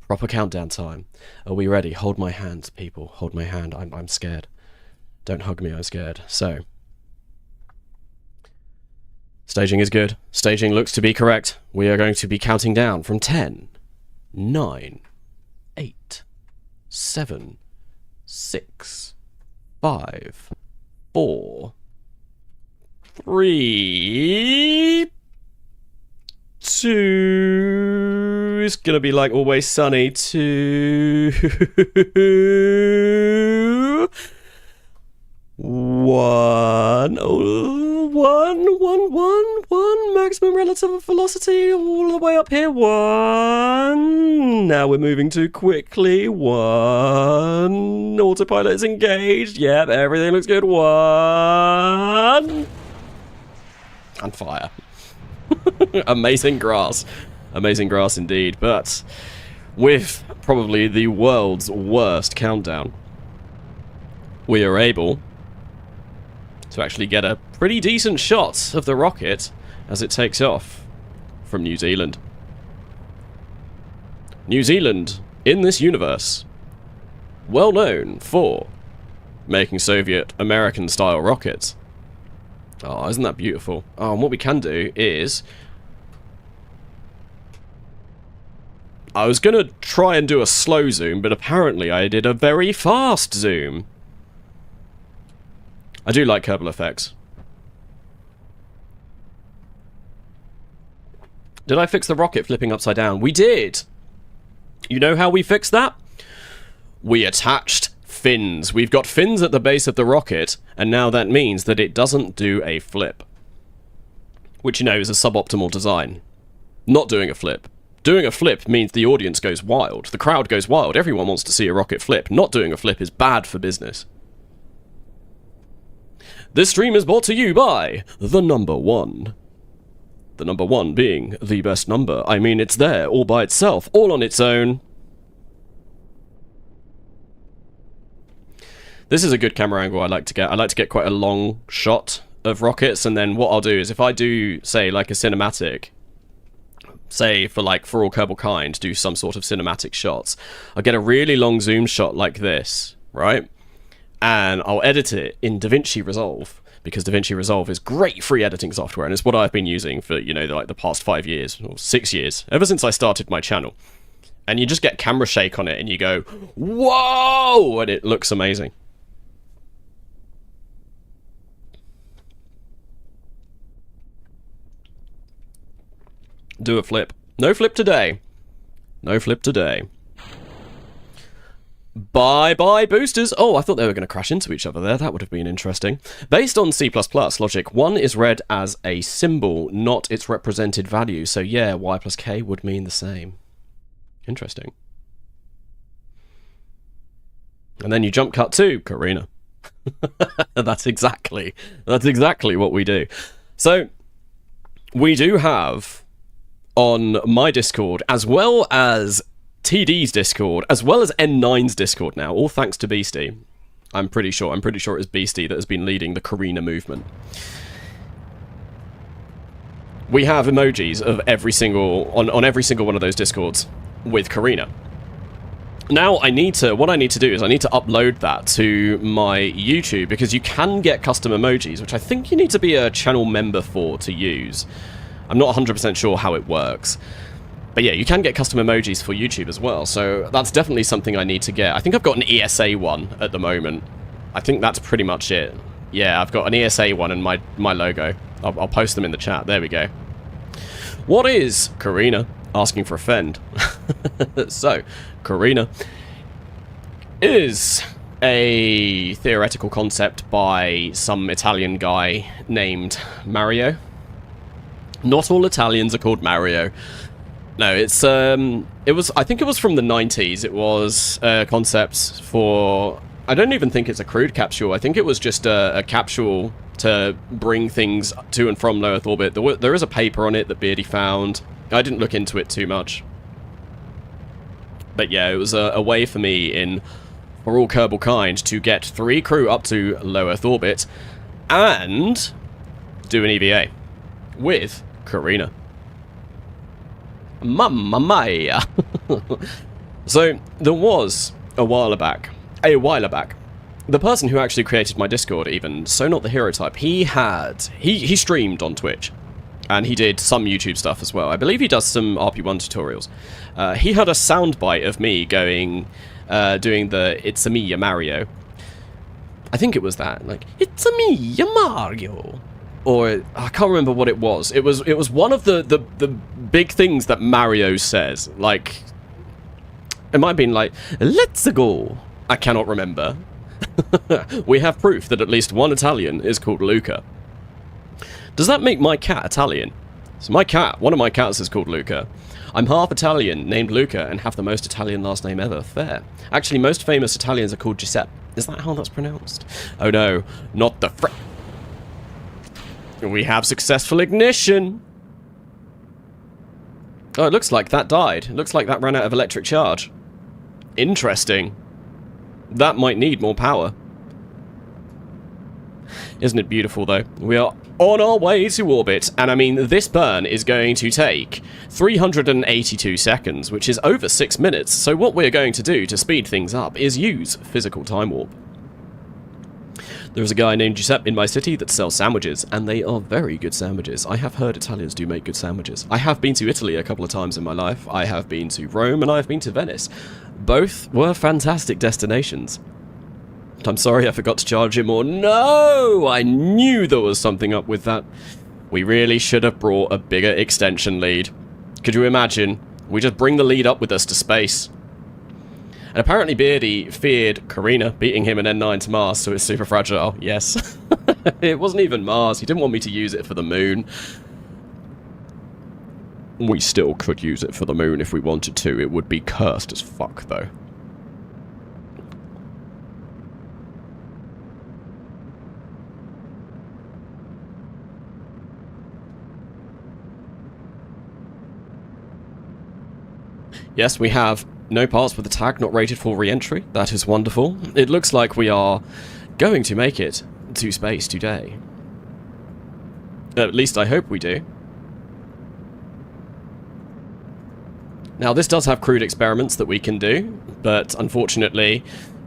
Proper countdown time. Are we ready? Hold my hand, people. Hold my hand. I'm scared. Don't hug me, I'm scared. So. Staging is good. Staging looks to be correct. We are going to be counting down from 10, 9, 8, 7, 6, 5, 4, 3, 2, it's gonna be like Always Sunny, 2, 1, 1, maximum relative velocity all the way up here. 1. Now we're moving too quickly. 1. Autopilot is engaged. Yep, everything looks good. 1. And fire. Amazing grass. Amazing grass indeed. But with probably the world's worst countdown, we are able to actually get a pretty decent shot of the rocket as it takes off from New Zealand. New Zealand, in this universe, well known for making Soviet-American style rockets. Oh, isn't that beautiful? Oh, and what we can do is... I was going to try and do a slow zoom, but apparently I did a very fast zoom. I do like Kerbal effects. Did I fix the rocket flipping upside down? We did! You know how we fixed that? We attached fins. We've got fins at the base of the rocket, and now that means that it doesn't do a flip. Which, you know, is a suboptimal design. Not doing a flip. Doing a flip means the audience goes wild. The crowd goes wild. Everyone wants to see a rocket flip. Not doing a flip is bad for business. This stream is brought to you by the number 1. The number 1 being the best number. I mean, it's there, all by itself, all on its own. This is a good camera angle I like to get. I like to get quite a long shot of rockets, and then what I'll do is if I do, say, like a cinematic, say, for all Kerbal Kind, do some sort of cinematic shots, I'll get a really long zoom shot like this, right? And I'll edit it in DaVinci Resolve, because DaVinci Resolve is great free editing software, and it's what I've been using for, you know, like the past 5 years, or 6 years, ever since I started my channel. And you just get camera shake on it, and you go, whoa! And it looks amazing. Do a flip. No flip today. No flip today. Bye-bye boosters. Oh, I thought they were going to crash into each other there. That would have been interesting. Based on C++ logic, 1 is read as a symbol, not its represented value. So yeah, y plus k would mean the same. Interesting. And then you jump cut to Karina. That's exactly what we do. So we do have on my Discord, as well as TD's Discord, as well as N9's Discord now, all thanks to Beastie. I'm pretty sure it's Beastie that has been leading the Karina movement. We have emojis of every single, on every single one of those Discords with Karina. Now what I need to do is I need to upload that to my YouTube, because you can get custom emojis, which I think you need to be a channel member for to use. I'm not 100% sure how it works. But yeah, you can get custom emojis for YouTube as well, so that's definitely something I need to get. I think I've got an ESA one at the moment. I think that's pretty much it. Yeah, I've got an ESA one and my logo. I'll post them in the chat. There we go. What is Karina? Asking for a friend. So, Karina is a theoretical concept by some Italian guy named Mario. Not all Italians are called Mario. No, it's I think it was from the 90s. It was concepts for, I don't even think it's a crewed capsule. I think it was just a capsule to bring things to and from low Earth orbit. There is a paper on it that Beardy found. I didn't look into it too much. But yeah, it was a way for me for all Kerbal Kind to get 3 crew up to low Earth orbit and do an EVA with Karina. Mamma mia! So, there was a while back, the person who actually created my Discord even, so not the hero type, he streamed on Twitch, and he did some YouTube stuff as well. I believe he does some RP-1 tutorials. He had a soundbite of me doing the "It's a me, ya Mario." I think it was that, like, "It's a me, ya Mario." Or, I can't remember what it was. It was one of the big things that Mario says. Like, it might have been like, "Let's go." I cannot remember. We have proof that at least one Italian is called Luca. Does that make my cat Italian? So my cat, one of my cats is called Luca. I'm half Italian, named Luca, and have the most Italian last name ever. Fair. Actually, most famous Italians are called Giuseppe. Is that how that's pronounced? Oh no, not the We have successful ignition! Oh, it looks like that died. It looks like that ran out of electric charge. Interesting. That might need more power. Isn't it beautiful, though? We are on our way to orbit, and I mean, this burn is going to take 382 seconds, which is over 6 minutes, so what we're going to do to speed things up is use physical time warp. There is a guy named Giuseppe in my city that sells sandwiches, and they are very good sandwiches. I have heard Italians do make good sandwiches. I have been to Italy a couple of times in my life. I have been to Rome, and I have been to Venice. Both were fantastic destinations. I'm sorry I forgot to charge him more. No! I knew there was something up with that. We really should have brought a bigger extension lead. Could you imagine? We just bring the lead up with us to space. And apparently Beardy feared Carina beating him an N9 to Mars, so it's super fragile. Yes. It wasn't even Mars. He didn't want me to use it for the moon. We still could use it for the moon if we wanted to. It would be cursed as fuck, though. Yes, we have no parts with the tag not rated for re-entry. That is wonderful. It looks like we are going to make it to space today. At least I hope we do. Now, this does have crude experiments that we can do, but unfortunately,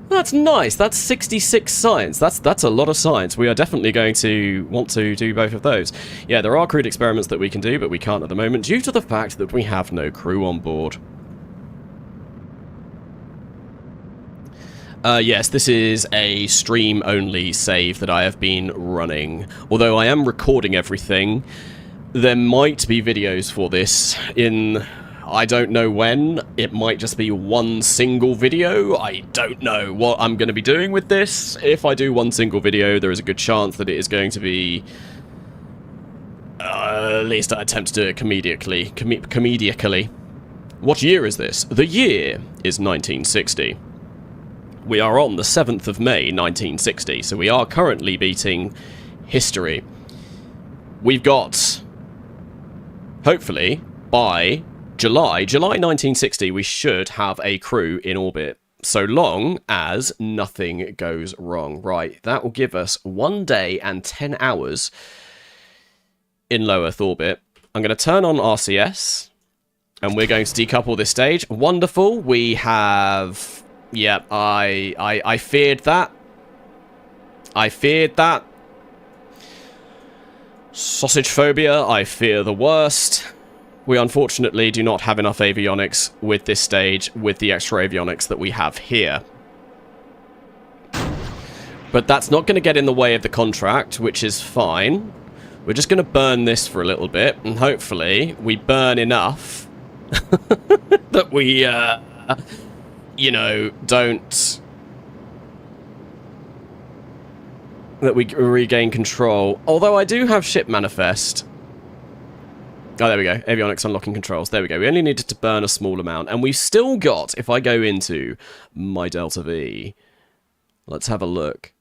that's nice. That's 66 science. That's a lot of science. We are definitely going to want to do both of those. Yeah, there are crude experiments that we can do, but we can't at the moment due to the fact that we have no crew on board. Yes, this is a stream-only save that I have been running. Although I am recording everything, there might be videos for this in... I don't know when. It might just be one single video. I don't know what I'm going to be doing with this. If I do one single video, there is a good chance that it is going to be... at least I attempt to do it comedically. What year is this? The year is 1960. We are on the 7th of May, 1960, so we are currently beating history. We've got, hopefully, by July 1960, we should have a crew in orbit, so long as nothing goes wrong. Right, that will give us 1 day and 10 hours in low Earth orbit. I'm going to turn on RCS, and we're going to decouple this stage. Wonderful, we have... Yeah, I feared that. I feared that. Sausage phobia, I fear the worst. We unfortunately do not have enough avionics with this stage, with the extra avionics that we have here. But that's not going to get in the way of the contract, which is fine. We're just going to burn this for a little bit, and hopefully we burn enough that we, you know, don't... that we regain control. Although I do have ship manifest. Oh, there we go. Avionics unlocking controls. There we go. We only needed to burn a small amount. And we've still got, if I go into my Delta V, let's have a look.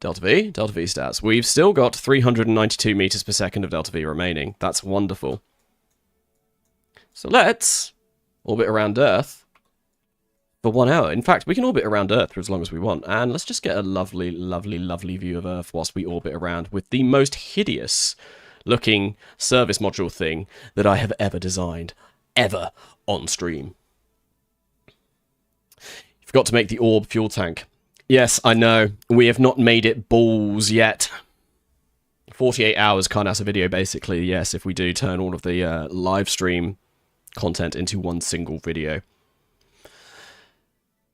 Delta V stats. We've still got 392 meters per second of Delta V remaining. That's wonderful. So let's orbit around Earth for 1 hour. In fact, we can orbit around Earth for as long as we want. And let's just get a lovely, lovely, lovely view of Earth whilst we orbit around with the most hideous looking service module thing that I have ever designed, ever, on stream. You forgot to make the orb fuel tank. Yes, I know. We have not made it balls yet. 48 hours can't out a video, basically, yes, if we do turn all of the live stream content into one single video.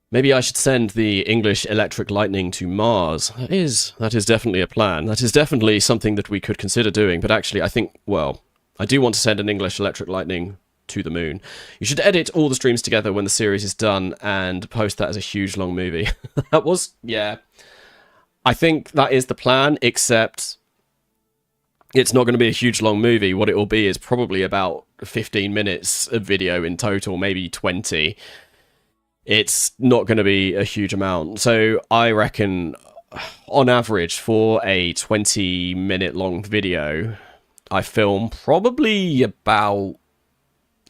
Maybe I should send the English electric lightning to Mars. That is definitely a plan. That is definitely something that we could consider doing, but actually I think, well, I do want to send an English electric lightning to the moon. You should edit all the streams together when the series is done and post that as a huge long movie. That was, yeah. I think that is the plan, except It's not going to be a huge long movie. What it will be is probably about 15 minutes of video in total, maybe 20. It's not going to be a huge amount. So I reckon, on average, for a 20-minute long video, I film probably about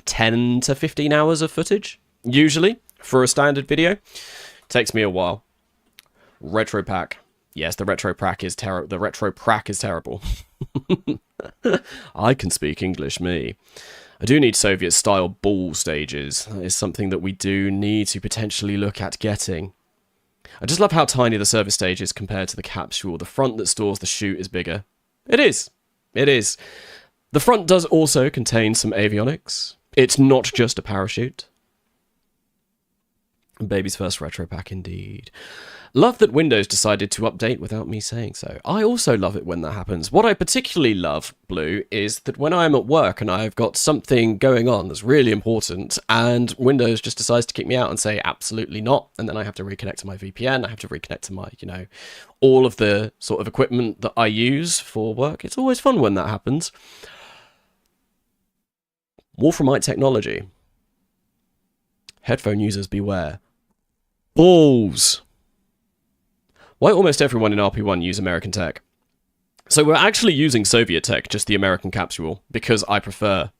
10 to 15 hours of footage, usually, for a standard video. Takes me a while. RetroPack. Yes, the RetroPack is terrible. The RetroPack is terrible. I can speak English, me. I do need Soviet-style ball stages. That is something that we do need to potentially look at getting. I just love how tiny the service stage is compared to the capsule. The front that stores the chute is bigger. It is. It is. The front does also contain some avionics. It's not just a parachute. Baby's first RetroPack indeed. Love that Windows decided to update without me saying so. I also love it when that happens. What I particularly love, Blue, is that when I'm at work and I've got something going on that's really important and Windows just decides to kick me out and say absolutely not, and then I have to reconnect to my VPN, I have to reconnect to my, you know, all of the sort of equipment that I use for work. It's always fun when that happens. Wolframite technology. Headphone users beware. Balls! Why almost everyone in RP-1 use American tech? So we're actually using Soviet tech, just the American capsule, because I prefer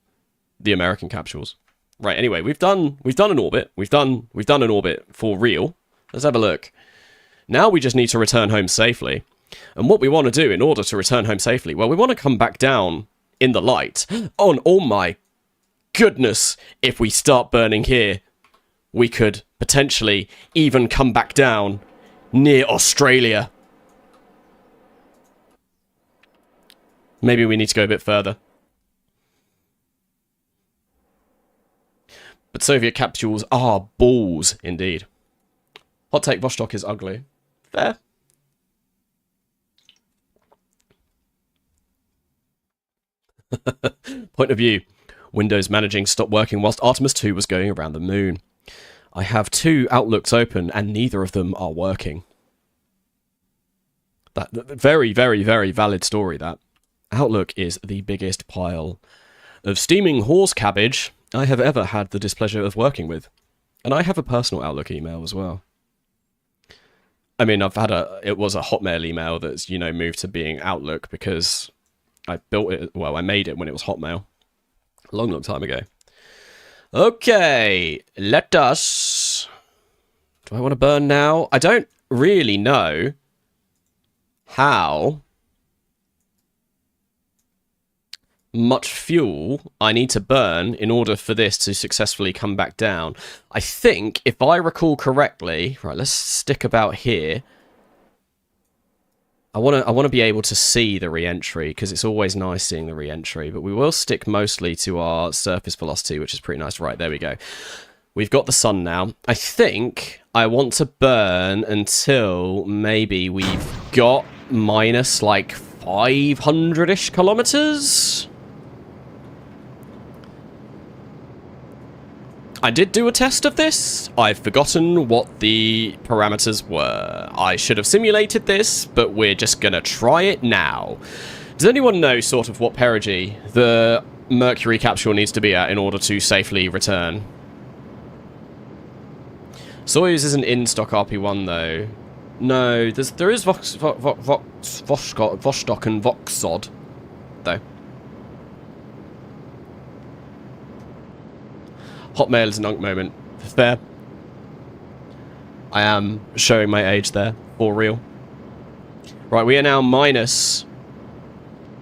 the American capsules. Right, anyway, we've done an orbit. We've done an orbit for real. Let's have a look. Now we just need to return home safely. And what we want to do in order to return home safely, well, we want to come back down in the light. Oh my goodness, if we start burning here, we could potentially even come back down near Australia. Maybe we need to go a bit further. But Soviet capsules are balls, indeed. Hot take, Vostok is ugly. Fair. Point of view. Windows managing stopped working whilst Artemis 2 was going around the moon. I have 2 outlooks open and neither of them are working. That very, very, very valid story, that. Outlook is the biggest pile of steaming horse cabbage I have ever had the displeasure of working with. And I have a personal Outlook email as well. I mean, it was a Hotmail email that's, you know, moved to being Outlook because I built it, well, I made it when it was Hotmail. A long, long time ago. Okay, let us... Do I want to burn now? I don't really know how much fuel I need to burn in order for this to successfully come back down. I think, if I recall correctly... Right, let's stick about here. I want to be able to see the re-entry, because it's always nice seeing the re-entry, but we will stick mostly to our surface velocity, which is pretty nice. Right, there we go. We've got the sun now. I think I want to burn until maybe we've got minus, like, 500-ish kilometers? I did do a test of this. I've forgotten what the parameters were. I should have simulated this, but we're just gonna try it now. Does anyone know sort of what perigee the Mercury capsule needs to be at in order to safely return? Soyuz isn't in stock RP-1 though. No, there is Vostok and Voxod though. Hotmail is an unk moment. Fair. I am showing my age there, for real. Right, we are now minus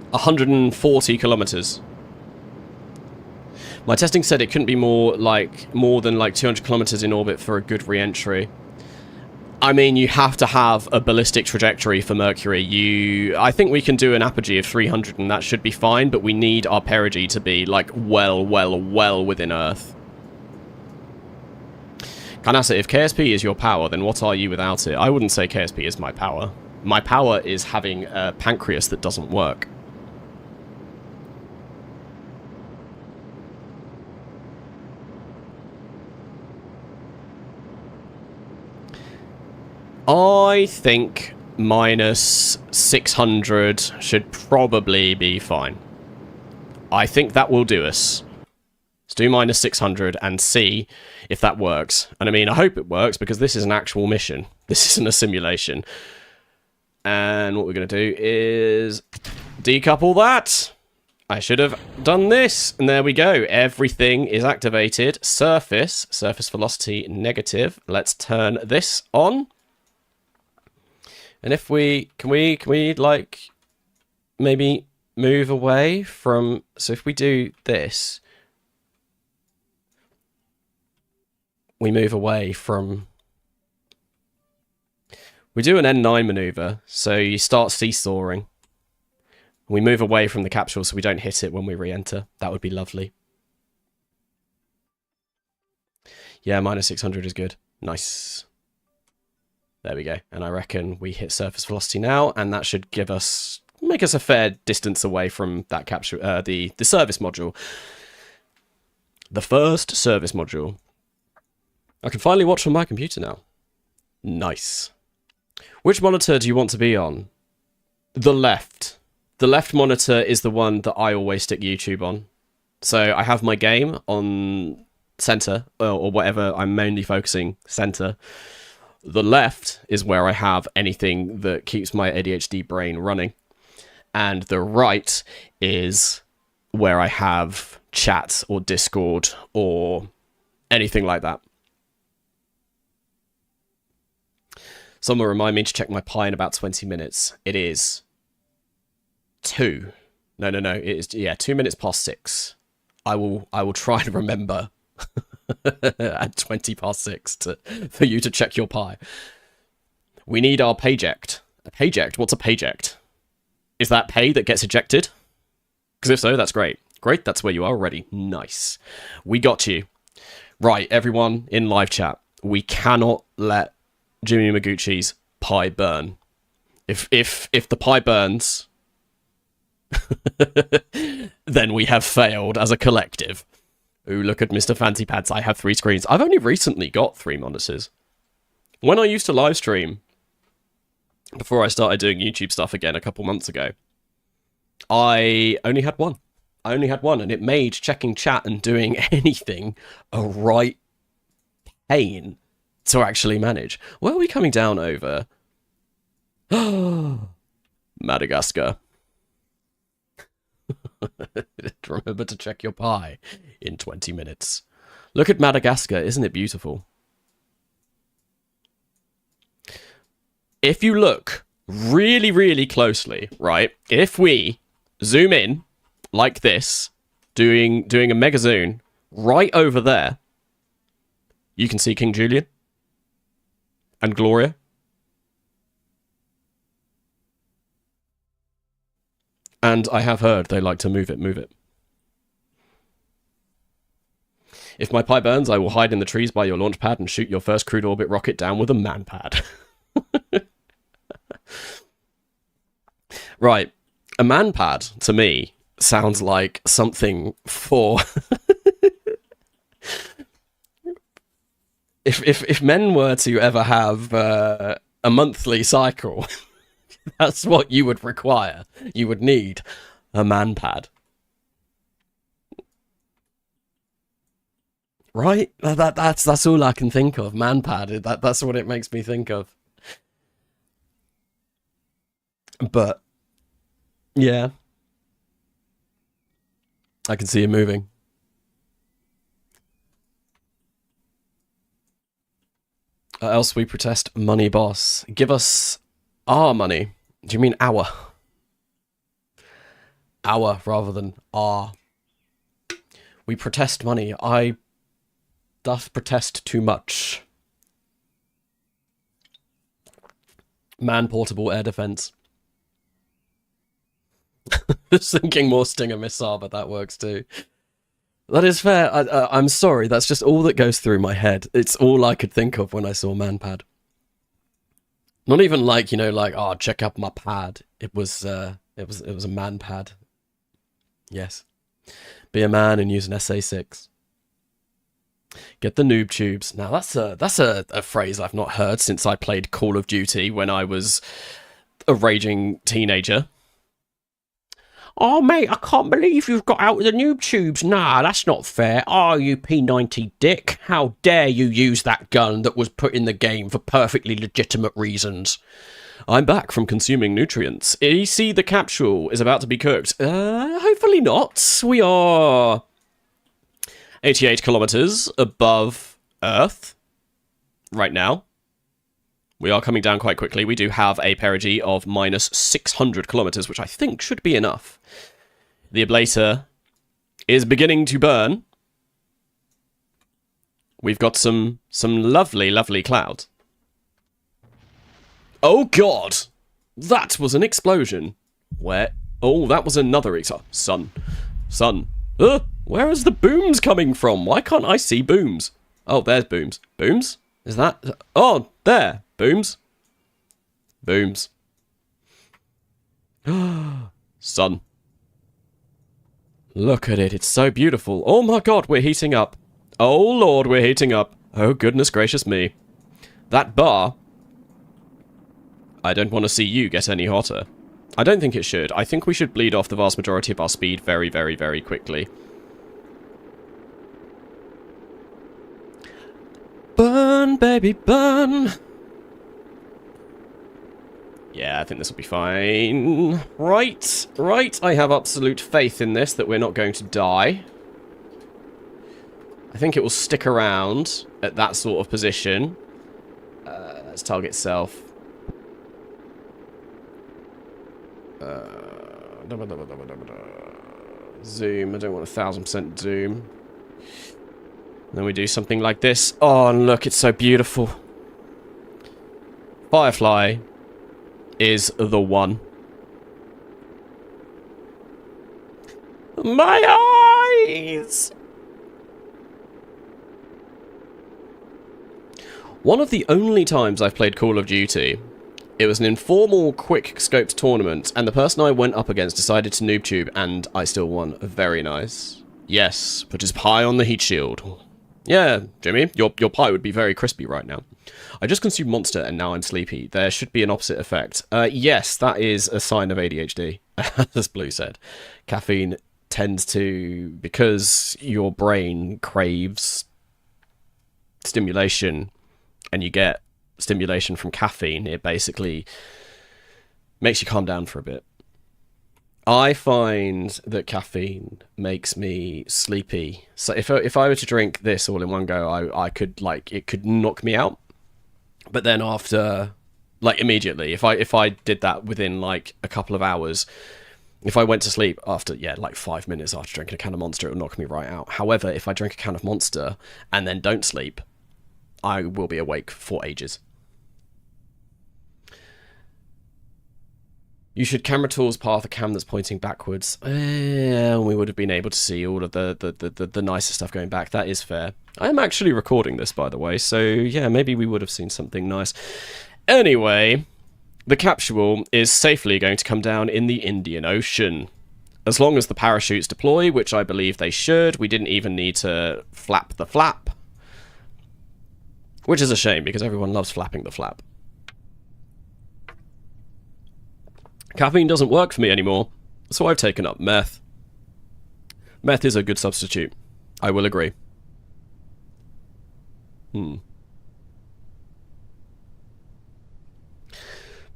140 kilometers. My testing said it couldn't be more than like 200 kilometers in orbit for a good re-entry. I mean, you have to have a ballistic trajectory for Mercury. I think we can do an apogee of 300 and that should be fine, but we need our perigee to be like well within Earth. Kanasa, if KSP is your power, then what are you without it? I wouldn't say KSP is my power. My power is having a pancreas that doesn't work. I think minus 600 should probably be fine. I think that will do us. Let's do minus 600 and see if that works. And I mean, I hope it works because this is an actual mission. This isn't a simulation. And what we're going to do is decouple that. I should have done this. And there we go. Everything is activated. Surface velocity negative. Let's turn this on. And if we, can we like maybe move away from, so if we do this, we move away from, we do an N9 maneuver, so you start seesawing. We move away from the capsule so we don't hit it when we re-enter. That would be lovely. Yeah, minus 600 is good. Nice. There we go. And I reckon we hit surface velocity now, and that should give us, make us a fair distance away from that capsule, the service module. The first service module. I can finally watch on my computer now. Nice. Which monitor do you want to be on? The left. The left monitor is the one that I always stick YouTube on. So I have my game on center, or whatever I'm mainly focusing, center. The left is where I have anything that keeps my ADHD brain running. And the right is where I have chat or Discord or anything like that. Someone remind me to check my pie in about 20 minutes. It is 2. No. It is, yeah, 2 minutes past 6. I will try and remember at 20 past 6 for you to check your pie. We need our payject. A payject? What's a payject? Is that pay that gets ejected? Because if so, that's great. Great, that's where you are already. Nice. We got you. Right, everyone in live chat. We cannot let Jimmy Maguchi's pie burn. If the pie burns, then we have failed as a collective. Ooh, look at Mr. Fancy Pads. I have 3 screens. I've only recently got 3 monitors. When I used to live stream, before I started doing YouTube stuff again a couple months ago, I only had one. And it made checking chat and doing anything a right pain to actually manage. Where are we coming down over? Madagascar. Remember to check your pie in 20 minutes. Look at Madagascar, isn't it beautiful? If you look really, really closely, right? If we zoom in like this, doing a mega zoom right over there, you can see King Julian and Gloria. And I have heard they like to move it. If my pie burns, I will hide in the trees by your launch pad and shoot your first crude orbit rocket down with a man pad. Right. A man pad, to me, sounds like something for... If men were to ever have a monthly cycle... That's what you would require. You would need a man pad. Right? That's all I can think of. Man pad. That's what it makes me think of. But yeah. I can see him moving. Else we protest money, boss. Give us our money. Do you mean our? Our rather than our. We protest money. I doth protest too much. Man portable air defense. Just thinking more Stinger missile, but that works too. That is fair. I'm sorry. That's just all that goes through my head. It's all I could think of when I saw manpad. Not even like, you know, like, oh, check out my pad. It was a man pad. Yes. Be a man and use an SA6. Get the noob tubes. Now that's a phrase I've not heard since I played Call of Duty when I was a raging teenager. Oh, mate, I can't believe you've got out of the noob tubes. Nah, that's not fair. Oh, you P90 dick. How dare you use that gun that was put in the game for perfectly legitimate reasons. I'm back from consuming nutrients. You see, the capsule is about to be cooked. Hopefully not. We are 88 kilometers above Earth right now. We are coming down quite quickly. We do have a perigee of minus 600 kilometers, which I think should be enough. The ablator is beginning to burn. We've got some lovely, lovely clouds. Oh god! That was an explosion. Where? Oh, that was another sun. Where is the booms coming from? Why can't I see booms? Oh, there's booms. Booms? Is that? Oh, there. Booms. Booms. Sun. Look at it. It's so beautiful. Oh my god, we're heating up. Oh lord, we're heating up. Oh goodness gracious me. That bar. I don't want to see you get any hotter. I don't think it should. I think we should bleed off the vast majority of our speed very, very, very quickly. Burn, baby, burn. Yeah, I think this will be fine. Right. I have absolute faith in this, that we're not going to die. I think it will stick around at that sort of position. Let's target self. Zoom. I don't want 1000% zoom. Then we do something like this. Oh, and look, it's so beautiful. Firefly is the one. My eyes! One of the only times I've played Call of Duty, it was an informal, quick-scoped tournament, and the person I went up against decided to noob tube, and I still won. Very nice. Yes, put his pie on the heat shield. Yeah, Jimmy, your pie would be very crispy right now. I just consumed Monster, and now I'm sleepy. There should be an opposite effect. Yes, that is a sign of ADHD, as Blue said. Caffeine tends to, because your brain craves stimulation, and you get stimulation from caffeine, it basically makes you calm down for a bit. I find that caffeine makes me sleepy. So if I were to drink this all in one go, I could, like, it could knock me out. But then after, like, immediately, if I did that within, like, a couple of hours, if I went to sleep after, yeah, like 5 minutes after drinking a can of Monster, it would knock me right out. However, if I drink a can of Monster and then don't sleep, I will be awake for ages. You should camera tools path a cam that's pointing backwards. Yeah, we would have been able to see all of the nicer stuff going back. That is fair. I am actually recording this, by the way, so yeah, maybe we would have seen something nice. Anyway, the capsule is safely going to come down in the Indian Ocean. As long as the parachutes deploy, which I believe they should, we didn't even need to flap the flap. Which is a shame, because everyone loves flapping the flap. Caffeine doesn't work for me anymore, so I've taken up meth. Meth is a good substitute. I will agree.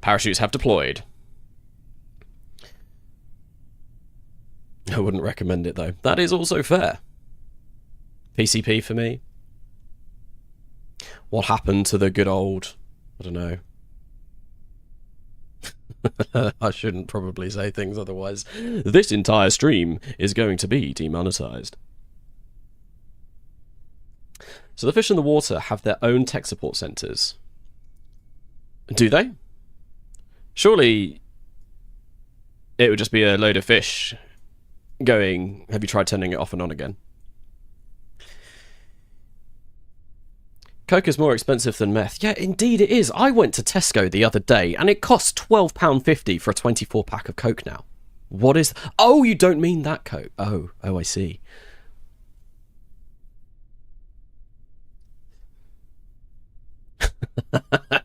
Parachutes have deployed. I wouldn't recommend it, though. That is also fair. PCP for me. What happened to the good old... I don't know. I shouldn't probably say things otherwise. This entire stream is going to be demonetized. So the fish in the water have their own tech support centers. Do they? Surely it would just be a load of fish going, have you tried turning it off and on again? Coke is more expensive than meth. Yeah, indeed it is. I went to Tesco the other day, and it costs £12.50 for a 24-pack of Coke now. What is... Oh, you don't mean that Coke. Oh, I see.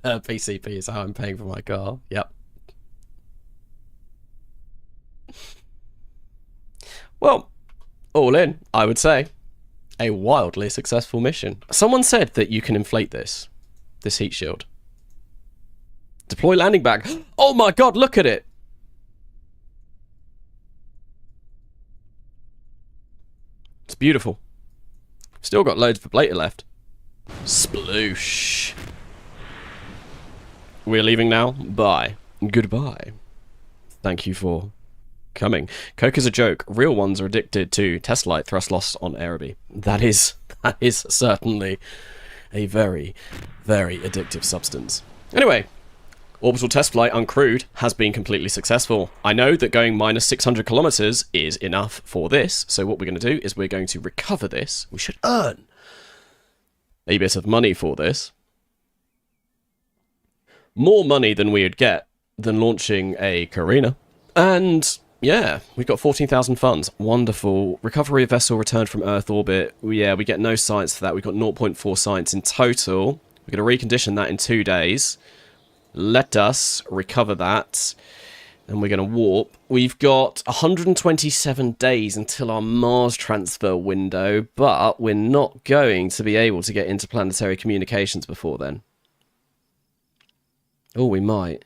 PCP is how I'm paying for my car. Yep. Well, all in, I would say, a wildly successful mission. Someone said that you can inflate this heat shield. Deploy landing bag. Oh my god, look at it! It's beautiful. Still got loads of ablator left. Sploosh. We're leaving now. Bye. Goodbye. Thank you for coming. Coke is a joke. Real ones are addicted to test light thrust loss on Aerobee. That is certainly a very, very addictive substance. Anyway, orbital test flight uncrewed has been completely successful. I know that going minus 600 kilometers is enough for this, so what we're going to do is we're going to recover this. We should earn a bit of money for this. More money than we would get than launching a Carina. And yeah, we've got 14,000 funds. Wonderful. Recovery of vessel returned from Earth orbit. Yeah, we get no science for that. We've got 0.4 science in total. We're going to recondition that in 2 days. Let us recover that. And we're going to warp. We've got 127 days until our Mars transfer window, but we're not going to be able to get interplanetary communications before then. Oh, we might.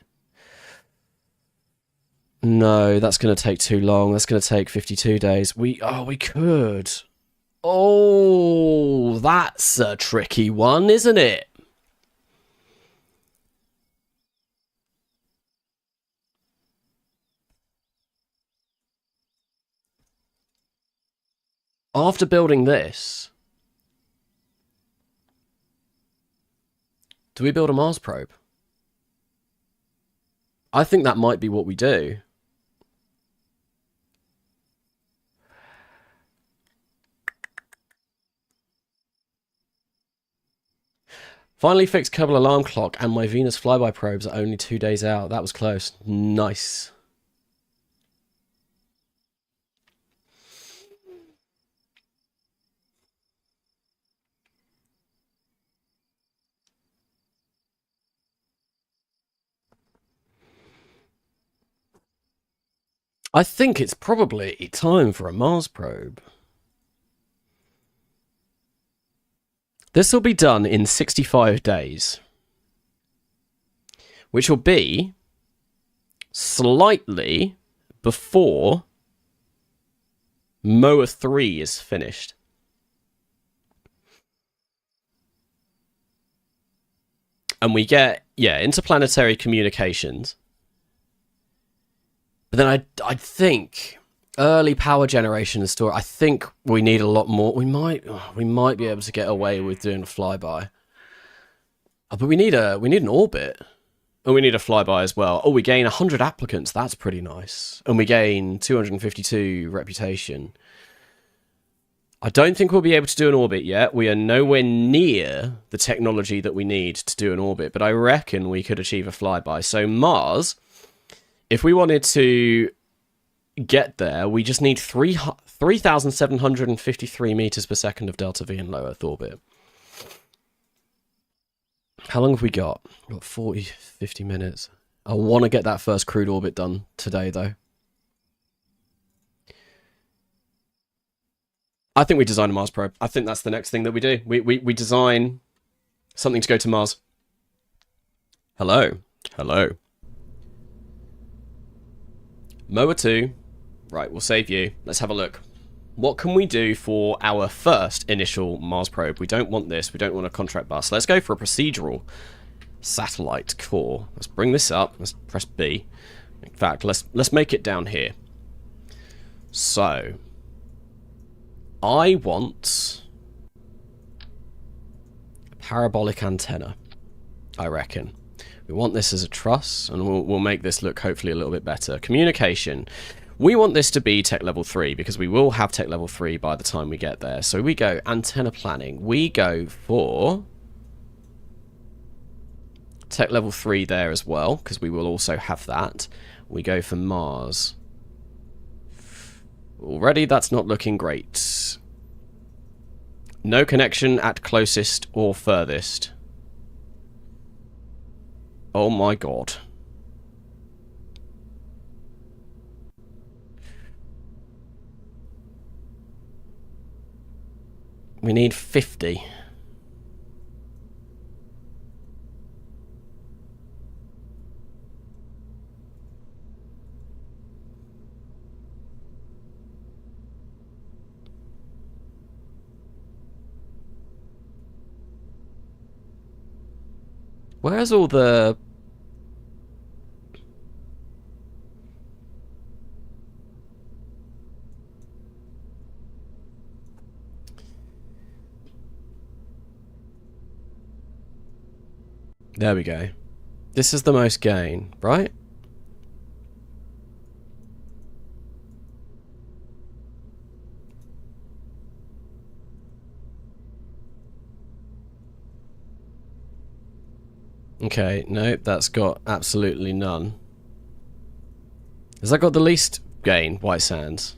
No, that's going to take too long. That's going to take 52 days. We could. Oh, that's a tricky one, isn't it? After building this, do we build a Mars probe? I think that might be what we do. Finally fixed Kerbal alarm clock, and my Venus flyby probes are only 2 days out. That was close. Nice. I think it's probably time for a Mars probe. This will be done in 65 days, which will be slightly before MOA 3 is finished. And we get, yeah, interplanetary communications. But then I think early power generation and store. I think we need a lot more. We might be able to get away with doing a flyby. But we need an orbit. And we need a flyby as well. Oh, we gain 100 applicants. That's pretty nice. And we gain 252 reputation. I don't think we'll be able to do an orbit yet. We are nowhere near the technology that we need to do an orbit. But I reckon we could achieve a flyby. So Mars, if we wanted to get there, we just need 3,753 meters per second of delta V in low Earth orbit. How long have we got? We've got 40, 50 minutes. I want to get that first crude orbit done today, though. I think we design a Mars probe. I think that's the next thing that we do. We design something to go to Mars. Hello. Hello. MOA 2. Right, we'll save you. Let's have a look. What can we do for our first initial Mars probe? We don't want this. We don't want a contract bus. Let's go for a procedural satellite core. Let's bring this up. Let's press B. In fact, let's make it down here. So, I want a parabolic antenna, I reckon. We want this as a truss, and we'll make this look hopefully a little bit better. Communication. We want this to be tech level 3, because we will have tech level 3 by the time we get there. So we go antenna planning. We go for tech level 3 there as well, because we will also have that. We go for Mars. Already that's not looking great. No connection at closest or furthest. Oh my god. We need 50. Where's all the... There we go. This is the most gain, right? Okay, nope, that's got absolutely none. Has that got the least gain, White Sands?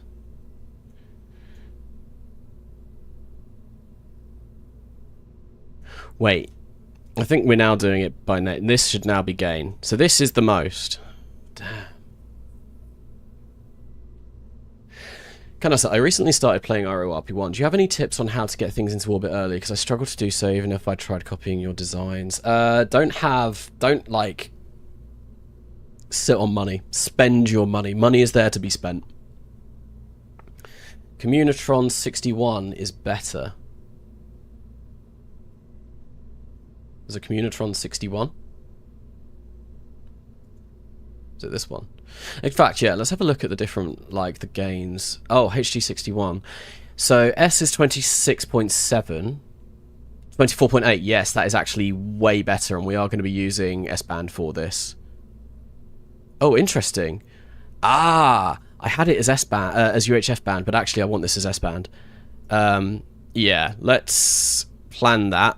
Wait, I think we're now doing it by name. This should now be gain. So this is the most. Damn. Can I say, I recently started playing RP-1. Do you have any tips on how to get things into orbit early? Because I struggle to do so even if I tried copying your designs. Don't like sit on money. Spend your money. Money is there to be spent. Communitron 61 is better. Is it Communitron 61? Is it this one? In fact, yeah, let's have a look at the different, like, the gains. Oh, HD61. So, S is 26.7. 24.8, yes, that is actually way better, and we are going to be using S-band for this. Oh, interesting. Ah, I had it as S-band, as UHF band, but actually I want this as S-band. Yeah, let's plan that.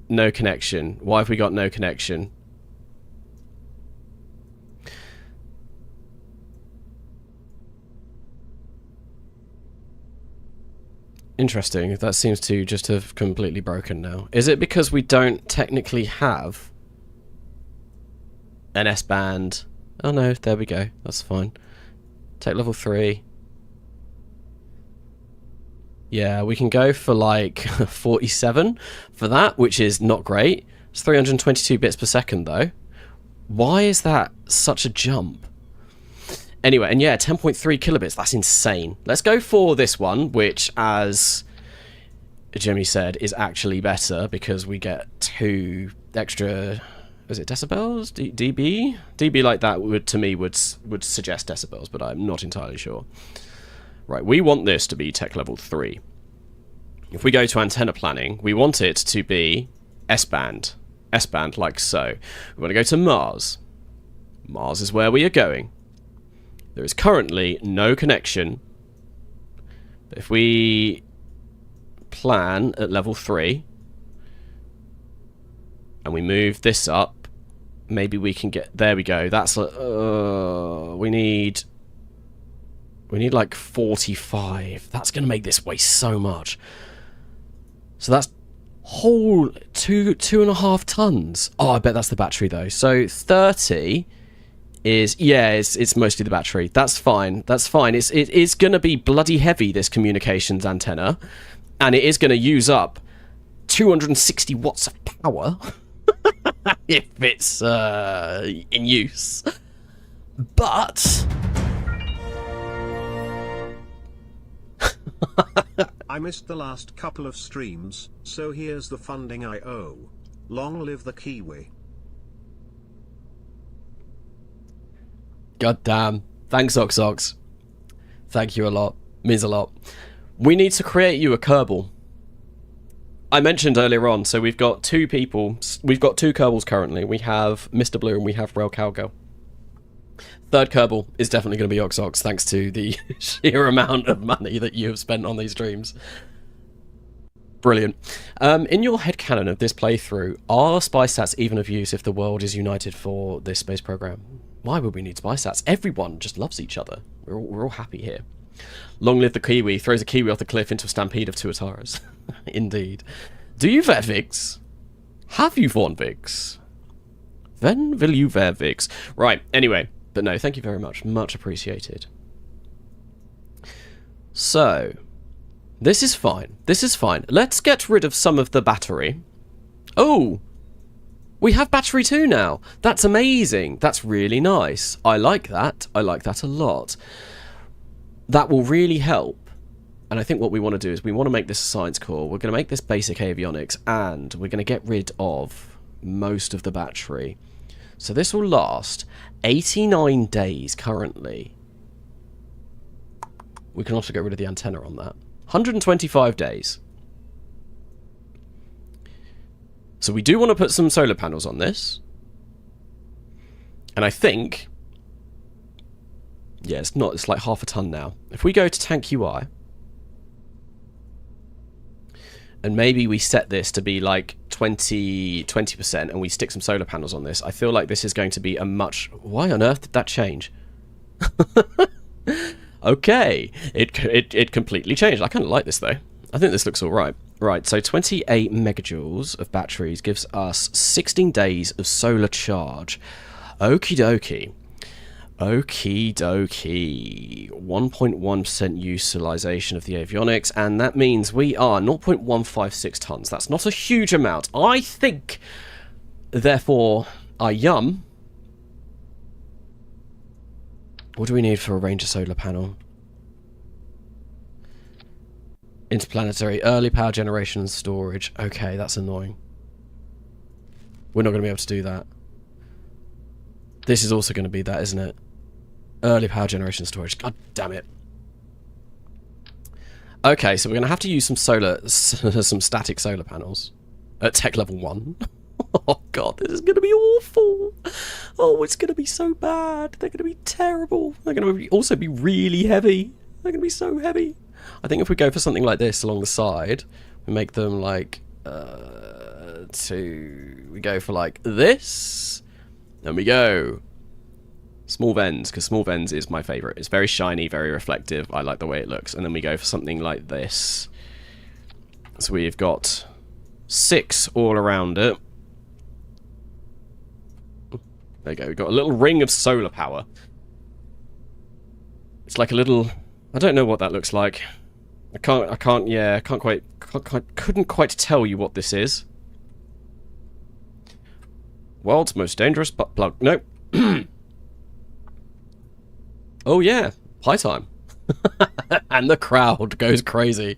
No connection. Why have we got no connection? Interesting. That seems to just have completely broken now. Is it because we don't technically have an S-band? Oh no, there we go. That's fine. Take level 3. Yeah, we can go for like 47 for that, which is not great. It's 322 bits per second though. Why is that such a jump? Anyway, and yeah, 10.3 kilobits, that's insane. Let's go for this one, which, as Jimmy said, is actually better because we get 2 extra, is it decibels? dB? dB like that would, to me, would suggest decibels, but I'm not entirely sure. Right, we want this to be tech level 3. If we go to antenna planning, we want it to be S-band. S-band like so. We want to go to Mars. Mars is where we are going. There is currently no connection. But if we plan at level 3 and we move this up, maybe we can get... There we go. That's... we need like 45. That's going to make this weigh so much. So that's whole 2.5 tons. Oh, I bet that's the battery though. So 30 is, yeah, it's mostly the battery. That's fine. That's fine. It is going to be bloody heavy, this communications antenna, and it is going to use up 260 watts of power if it's in use. But I missed the last couple of streams, so here's the funding I owe. Long live the Kiwi. God damn. Thanks, Oxox. Thank you a lot. Means a lot. We need to create you a Kerbal. I mentioned earlier on, so we've got 2 people. We've got 2 Kerbals currently. We have Mr. Blue and we have Rail Cowgirl. Third Kerbal is definitely going to be Oxox, thanks to the sheer amount of money that you have spent on these streams. Brilliant. In your headcanon of this playthrough, are spy stats even of use if the world is united for this space program? Why would we need spy stats? Everyone just loves each other. We're all happy here. Long live the Kiwi. Throws a Kiwi off the cliff into a stampede of Tuataras. Indeed. Do you wear Vix? Have you worn Vix? When will you wear Vix? Right, anyway. But no, thank you very much. Much appreciated. So, This is fine. This is fine. Let's get rid of some of the battery. Oh! We have battery 2 now. That's amazing. That's really nice. I like that. I like that a lot. That will really help. And I think what we want to do is we want to make this a science core. We're going to make this basic avionics, and we're going to get rid of most of the battery. So this will last 89 days currently. We can also get rid of the antenna on that. 125 days. So we do want to put some solar panels on this. And I think... yeah, it's like half a ton now. If we go to tank UI... and maybe we set this to be like 20% and we stick some solar panels on this, I feel like this is going to be a much... why on earth did that change? Okay, it completely changed. I kind of like this though. I think this looks alright. Right, so 28 megajoules of batteries gives us 16 days of solar charge. Okie dokie. Okie dokie. 1.1% utilization of the avionics, and that means we are 0.156 tons. That's not a huge amount. I think, therefore, what do we need for a Ranger solar panel? Interplanetary, early power generation and storage. Okay, that's annoying. We're not going to be able to do that. This is also going to be that, isn't it? Early power generation and storage. God damn it. Okay, so we're going to have to use some some static solar panels at tech level 1. Oh god, this is going to be awful. Oh, it's going to be so bad. They're going to be terrible. They're going to also be really heavy. They're going to be so heavy. I think if we go for something like this along the side, we make them like we go for like this. Then we go small vents, because small vents is my favorite. It's very shiny, very reflective. I like the way it looks. And then we go for something like this. So we've got 6 all around it. There you go. We've got a little ring of solar power. It's like a little... I don't know what that looks like. Couldn't quite tell you what this is. World's most dangerous butt plug. Nope. Oh yeah, pie time. And the crowd goes crazy.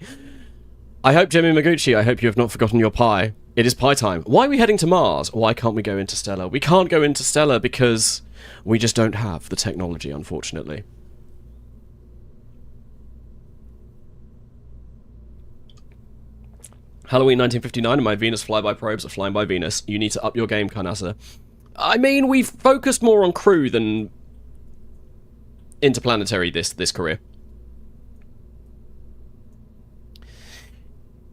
I hope, Jimmy Maguchi, I hope you have not forgotten your pie. It is pie time. Why are we heading to Mars? Why can't we go interstellar? We can't go interstellar because we just don't have the technology, unfortunately. Halloween 1959 and my Venus flyby probes are flying by Venus. You need to up your game, Karnasa. I mean, we've focused more on crew than interplanetary this career.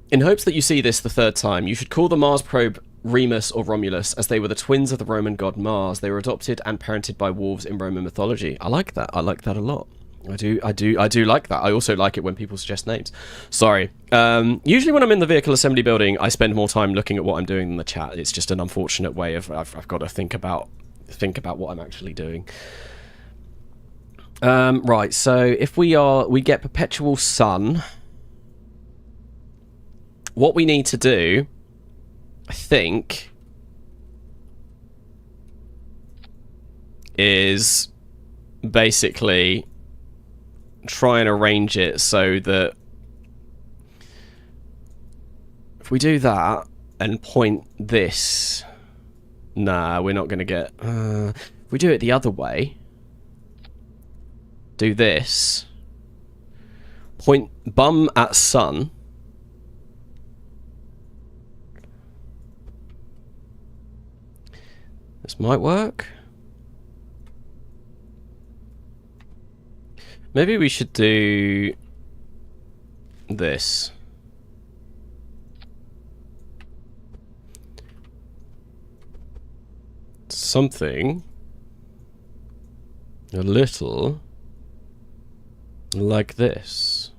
In hopes that you see this the 3rd time, you should call the Mars probe Remus or Romulus, as they were the twins of the Roman god Mars. They were adopted and parented by wolves in Roman mythology. I like that. I like that a lot. I do like that. I also like it when people suggest names. Sorry. Usually when I'm in the vehicle assembly building, I spend more time looking at what I'm doing than the chat. It's just an unfortunate way of I've got to think about what I'm actually doing. Right. So if we get perpetual sun. What we need to do, I think, is basically try and arrange it so that if we do that and point this, nah, we're not going to get... if we do it the other way, do this, point bum at sun, this might work. Maybe we should do this. Something a little like this.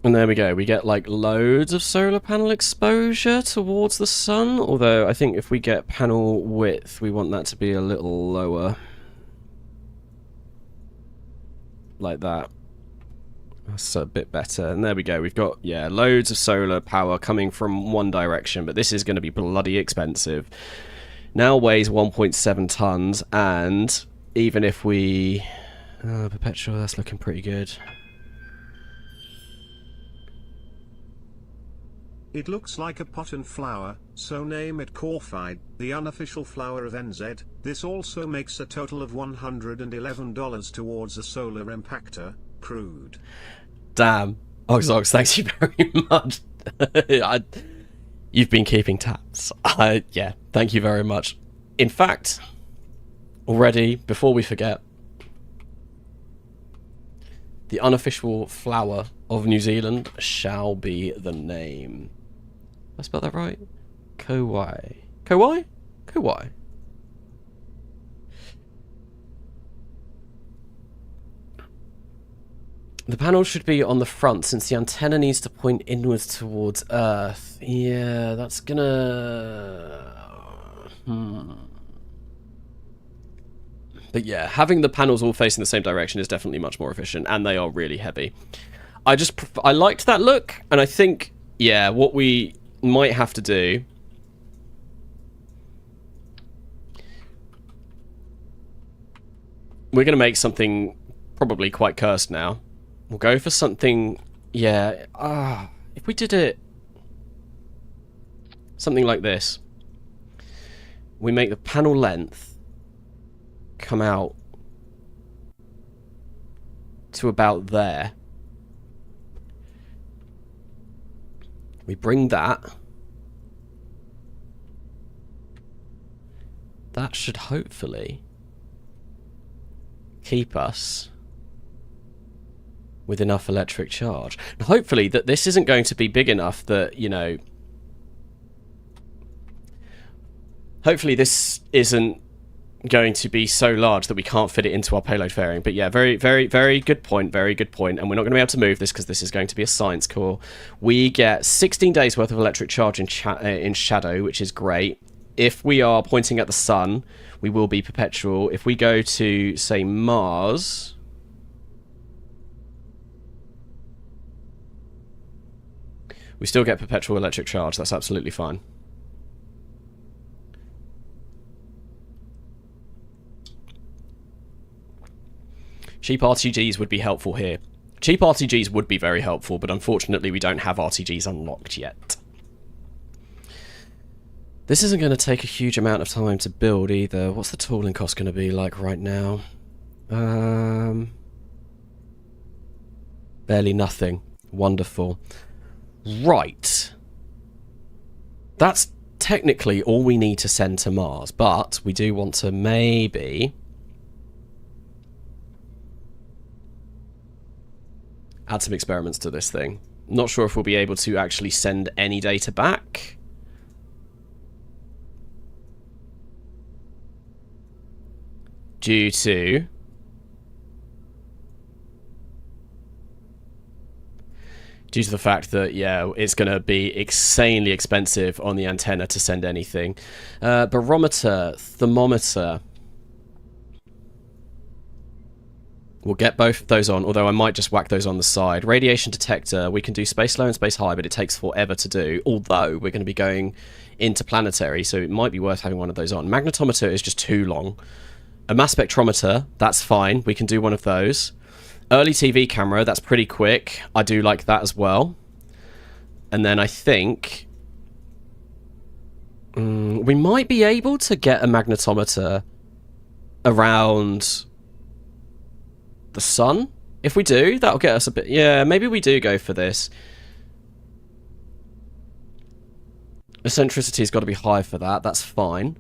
And there we go, we get like loads of solar panel exposure towards the sun, although I think if we get panel width, we want that to be a little lower. like that. That's a bit better. And there we go. We've got, yeah, loads of solar power coming from one direction, but this is going to be bloody expensive. Now weighs 1.7 tons, and even if we... perpetual, that's looking pretty good. It looks like a pot and flower, so name it Corfide, the unofficial flower of NZ. This also makes a total of $111 towards a solar impactor, crude. Damn. Oxox, thanks you very much. You've been keeping tabs. Yeah, thank you very much. In fact, already, before we forget, the unofficial flower of New Zealand shall be the name. Did I spell that right? Kauai. Kauai? Kauai. The panel should be on the front since the antenna needs to point inwards towards Earth. Yeah, that's gonna... But yeah, having the panels all facing the same direction is definitely much more efficient, and they are really heavy. I liked that look, and I think, yeah, what we might have to do... We're going to make something probably quite cursed now. We'll go for something, yeah, if we did it something like this. We make the panel length come out to about there. We bring that. That should hopefully keep us with enough electric charge. And hopefully that this isn't going to be big enough that, you know... Hopefully this isn't going to be so large that we can't fit it into our payload fairing. But yeah, very, very, very good point. Very good point. And we're not going to be able to move this because this is going to be a science core. We get 16 days worth of electric charge in shadow, which is great. If we are pointing at the sun, we will be perpetual. If we go to, say, Mars... We still get perpetual electric charge. That's absolutely fine. Cheap RTGs would be helpful here. Cheap RTGs would be very helpful, but unfortunately we don't have RTGs unlocked yet. This isn't going to take a huge amount of time to build either. What's the tooling cost going to be like right now? Barely nothing. Wonderful. Right. That's technically all we need to send to Mars, but we do want to maybe add some experiments to this thing. Not sure if we'll be able to actually send any data back. Due to the fact that, yeah, it's going to be insanely expensive on the antenna to send anything. Barometer, thermometer. We'll get both of those on, although I might just whack those on the side. Radiation detector, we can do space low and space high, but it takes forever to do, although we're going to be going interplanetary, so it might be worth having one of those on. Magnetometer is just too long. A mass spectrometer, that's fine. We can do one of those. Early TV camera, that's pretty quick. I do like that as well. And then I think... we might be able to get a magnetometer around the sun. If we do, that'll get us a bit... Yeah, maybe we do go for this. Eccentricity's got to be high for that. That's fine.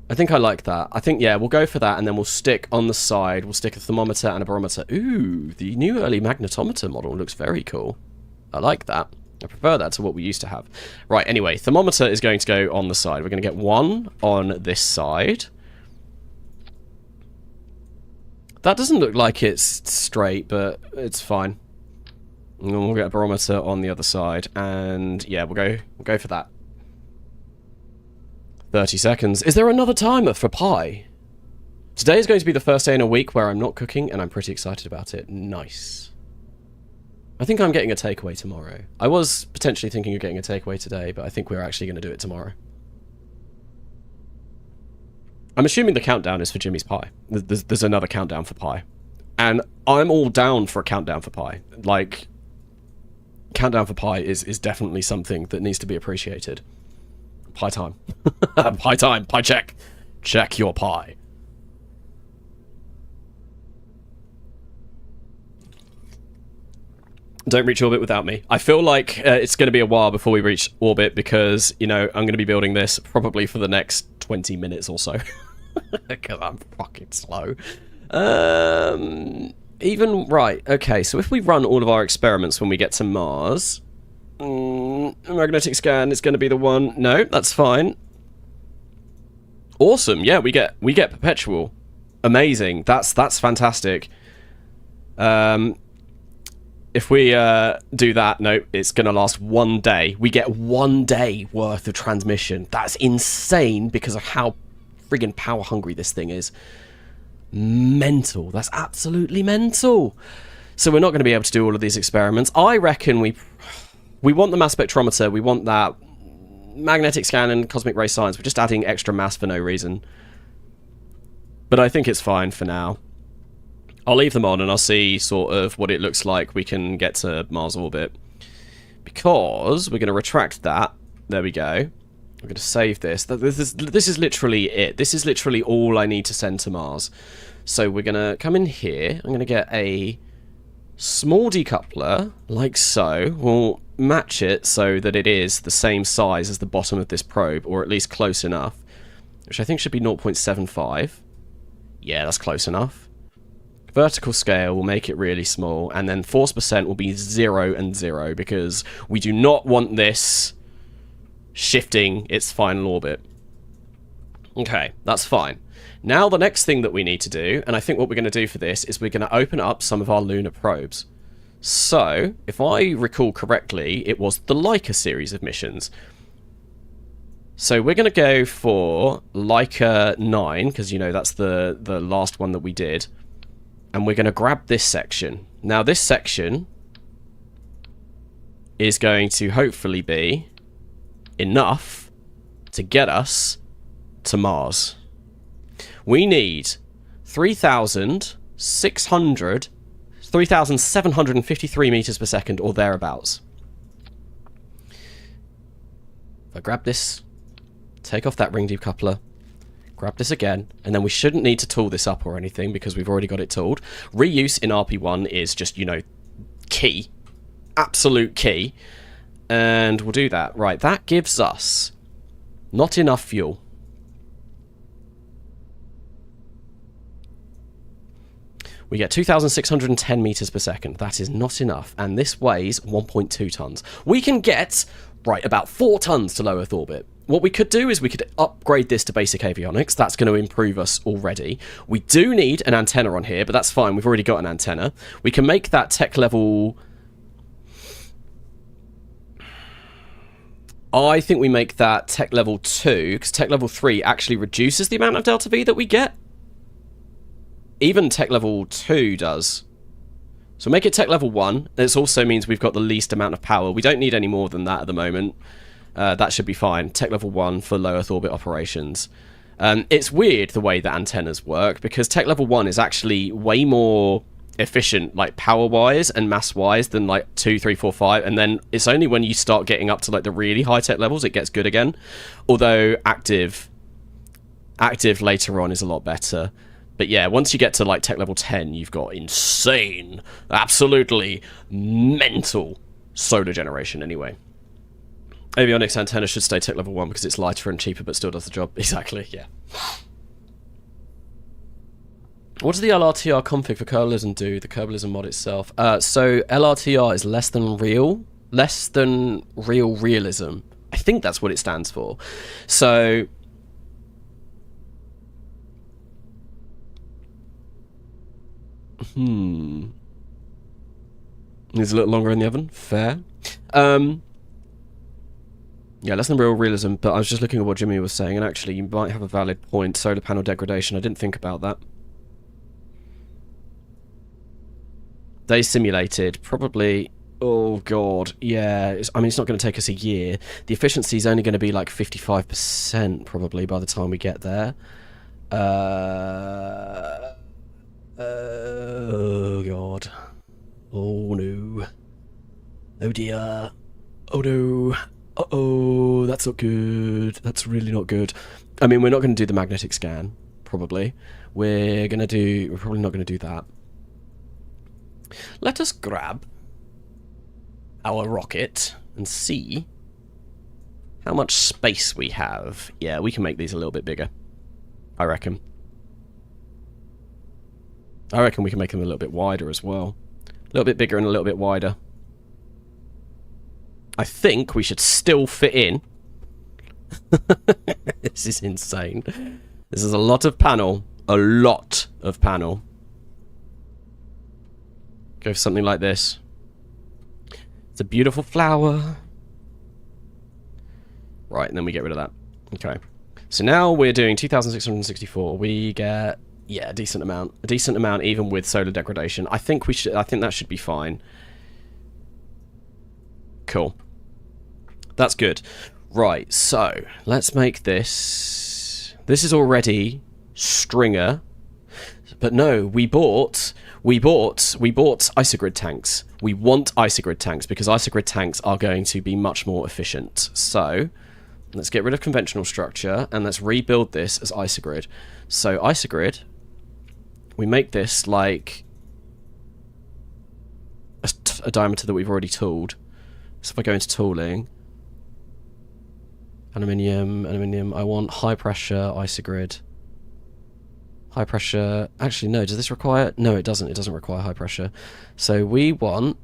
I think I like that. I think, yeah, we'll go for that, and then we'll stick on the side, we'll stick a thermometer and a barometer. Ooh, the new early magnetometer model looks very cool. I like that. I prefer that to what we used to have. Right, anyway, thermometer is going to go on the side. We're going to get one on this side. That doesn't look like it's straight, but it's fine. And then we'll get a barometer on the other side, and yeah, we'll go for that. 30 seconds. Is there another timer for pi? Today is going to be the first day in a week where I'm not cooking, and I'm pretty excited about it. Nice. I think I'm getting a takeaway tomorrow. I was potentially thinking of getting a takeaway today, but I think we're actually going to do it tomorrow. I'm assuming the countdown is for Jimmy's pie. There's another countdown for pie. And I'm all down for a countdown for pie. Like, countdown for pie is definitely something that needs to be appreciated. Pie time. Pie time. Pie check. Check your pie. Don't reach orbit without me. I feel like it's going to be a while before we reach orbit because, you know, I'm going to be building this probably for the next 20 minutes or so. Because I'm fucking slow. Right, okay, so if we run all of our experiments when we get to Mars... magnetic scan is going to be the one. No, that's fine. Awesome, yeah, we get perpetual. Amazing, that's fantastic. If we do that, no, it's going to last 1 day. We get 1 day worth of transmission. That's insane because of how friggin' power hungry this thing is. Mental. That's absolutely mental. So we're not going to be able to do all of these experiments. I reckon we want the mass spectrometer. We want that magnetic scan and cosmic ray science. We're just adding extra mass for no reason. But I think it's fine for now. I'll leave them on and I'll see sort of what it looks like we can get to Mars orbit. Because we're going to retract that. There we go. I'm going to save this. This is literally it. This is literally all I need to send to Mars. So we're going to come in here. I'm going to get a small decoupler, like so. We'll match it so that it is the same size as the bottom of this probe, or at least close enough. Which I think should be 0.75. Yeah, that's close enough. Vertical scale will make it really small, and then force percent will be 0 and 0, because we do not want this shifting its final orbit. Okay, that's fine. Now the next thing that we need to do, and I think what we're going to do for this, is we're going to open up some of our lunar probes. So, if I recall correctly, it was the Leica series of missions. So we're going to go for Leica 9, because, you know, that's the last one that we did. And we're going to grab this section. Now, this section is going to hopefully be enough to get us to Mars. We need 3,753 meters per second or thereabouts. If I grab this, take off that ring decoupler, grab this again, and then we shouldn't need to tool this up or anything because we've already got it tooled. Reuse in RP-1 is just, you know, key. Absolute key. And we'll do that. Right, that gives us not enough fuel. We get 2,610 meters per second. That is not enough. And this weighs 1.2 tons. We can get, right, about 4 tons to low Earth orbit. What we could do is we could upgrade this to basic avionics. That's going to improve us already. We do need an antenna on here, but that's fine. We've already got an antenna. We can make that tech level... I think we make that tech level 2, because tech level 3 actually reduces the amount of delta V that we get. Even tech level 2 does. So make it tech level 1. This also means we've got the least amount of power. We don't need any more than that at the moment. That should be fine. Tech level 1 for low Earth orbit operations. It's weird the way that antennas work, because tech level 1 is actually way more efficient, like power-wise and mass-wise, than like 2, 3, 4, 5. And then it's only when you start getting up to like the really high-tech levels it gets good again. Although active later on is a lot better. But yeah, once you get to like tech level 10, you've got insane, absolutely mental solar generation anyway. Avionics antenna should stay tech level 1 because it's lighter and cheaper but still does the job. Exactly, yeah. What does the LRTR config for Kerbalism do? The Kerbalism mod itself. So LRTR is less than real realism. I think that's what it stands for. So It's a little longer in the oven. Fair. Yeah, less than real realism, but I was just looking at what Jimmy was saying, and actually you might have a valid point. Solar panel degradation, I didn't think about that. They simulated, probably, oh god, yeah, I mean, it's not going to take us a year. The efficiency is only going to be like 55% probably by the time we get there. Oh god. Oh no. Oh dear. Oh no. Uh-oh, that's not good. That's really not good. I mean, we're not going to do the magnetic scan, probably. We're probably not going to do that. Let us grab our rocket and see how much space we have. Yeah, we can make these a little bit bigger, I reckon. I reckon we can make them a little bit wider as well. A little bit bigger and a little bit wider. I think we should still fit in. This is insane. This is a lot of panel. A lot of panel. Go for something like this. It's a beautiful flower. Right, and then we get rid of that. Okay. So now we're doing 2,664. We get, yeah, a decent amount. A decent amount even with solar degradation. I think that should be fine. Cool. That's good. Right, so let's make this. This is already stringer. But no, we bought isogrid tanks. We want isogrid tanks because isogrid tanks are going to be much more efficient. So let's get rid of conventional structure and let's rebuild this as isogrid. So isogrid, we make this like a diameter that we've already tooled. So if I go into tooling, aluminium, I want high pressure isogrid. High pressure, actually no, does this require, no it doesn't require high pressure. So we want,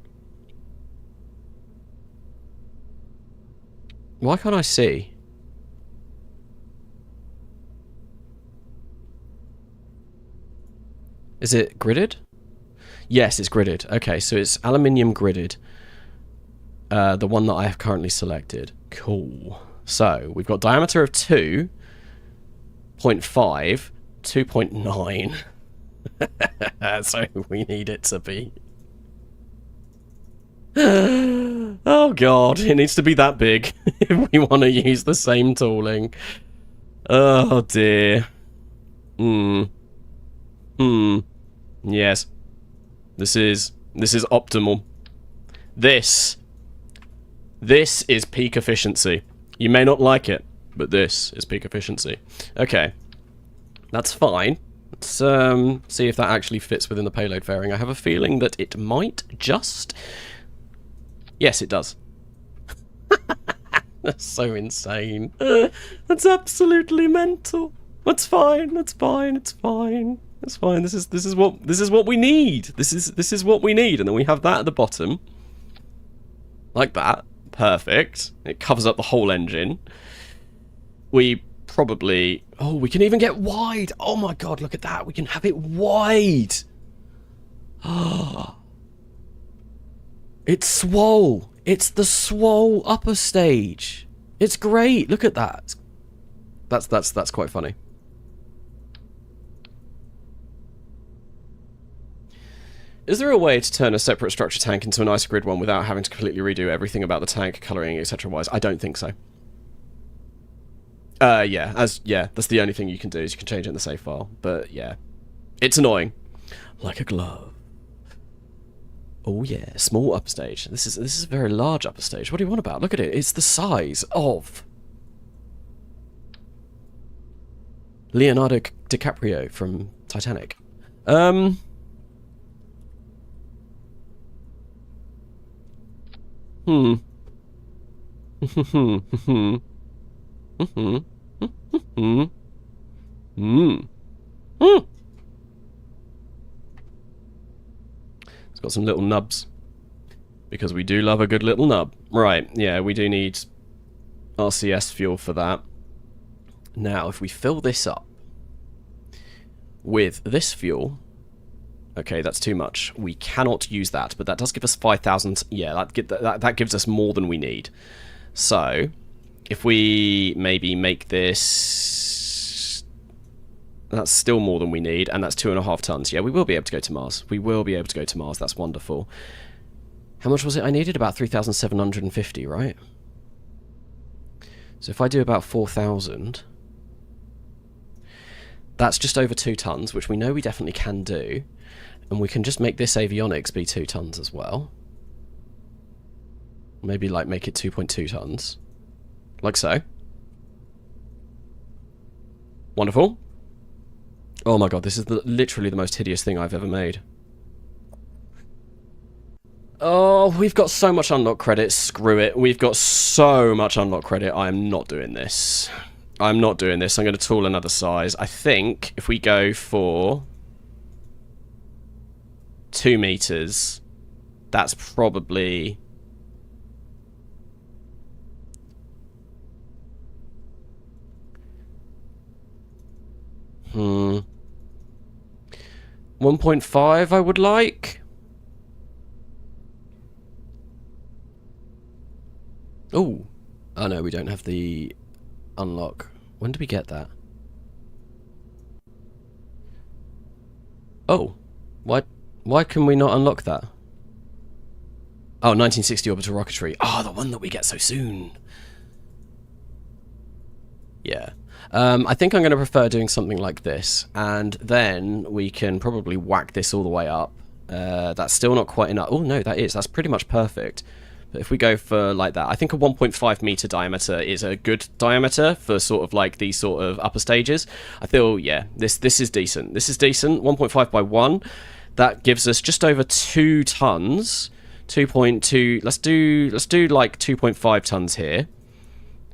why can't I see? Is it gridded? Yes, it's gridded. Okay, so it's aluminium gridded. The one that I have currently selected. Cool. So we've got diameter of 2.5, 2.9. So we need it to be. Oh god, it needs to be that big if we want to use the same tooling. Oh dear. Yes. This is optimal. This is peak efficiency. You may not like it, but this is peak efficiency. Okay. That's fine. Let's see if that actually fits within the payload fairing. I have a feeling that it might just... Yes, it does. That's so insane. That's absolutely mental. That's fine. That's fine. It's fine. It's fine. This is what we need. This is what we need, and then we have that at the bottom, like that. Perfect. It covers up the whole engine. We probably... Oh, we can even get wide. Oh my god, look at that. We can have it wide. It's swole. It's the swole upper stage. It's great. Look at that. That's quite funny. Is there a way to turn a separate structure tank into an isogrid one without having to completely redo everything about the tank, colouring, etc. wise? I don't think so. Yeah, that's the only thing you can do is you can change it in the save file. But yeah, it's annoying. Like a glove. Oh yeah, small upper stage. This is a very large upper stage. What do you want about? Look at it. It's the size of Leonardo DiCaprio from Titanic. It's got some little nubs. Because we do love a good little nub. Right, yeah, we do need RCS fuel for that. Now, if we fill this up with this fuel... Okay, that's too much. We cannot use that, but that does give us 5,000. Yeah, that gives us more than we need. So, if we maybe make this... That's still more than we need, and that's 2.5 tons. Yeah, we will be able to go to Mars. We will be able to go to Mars. That's wonderful. How much was it I needed? About 3,750, right? So if I do about 4,000... That's just over 2 tons, which we know we definitely can do. And we can just make this avionics be 2 tons as well. Maybe, like, make it 2.2 tons. Like so. Wonderful. Oh my god, this is literally the most hideous thing I've ever made. Oh, we've got so much unlock credit. Screw it. We've got so much unlock credit. I am not doing this. I'm not doing this. I'm going to tool another size. I think if we go for 2 meters, that's probably... 1.5 I would like. Oh no, we don't have the unlock. When do we get that? Oh, why can we not unlock that? Oh, 1960 orbital rocketry. Oh, the one that we get so soon. Yeah. I think I'm going to prefer doing something like this, and then we can probably whack this all the way up. That's still not quite enough. Oh no, that's pretty much perfect. But if we go for like that, I think a 1.5 meter diameter is a good diameter for sort of like these sort of upper stages. I feel, yeah, this is decent. This is decent. 1.5 by 1. That gives us just over 2 tons. 2.2. Let's do like 2.5 tons here.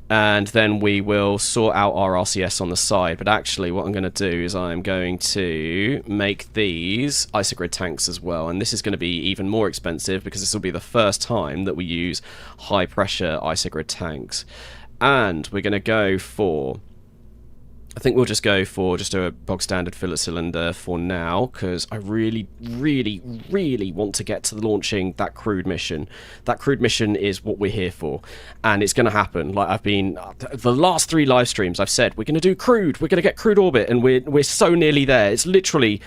And then we will sort out our RCS on the side. But actually, what I'm going to do is I'm going to make these isogrid tanks as well. And this is going to be even more expensive because this will be the first time that we use high-pressure isogrid tanks. And we're going to go for... I think we'll just go for just a bog-standard fillet cylinder for now, because I really, really, really want to get to launching that crewed mission. That crewed mission is what we're here for, and it's going to happen. Like I've been, the last 3 live streams, I've said, we're going to do crewed, we're going to get crewed orbit, and we're so nearly there. It's literally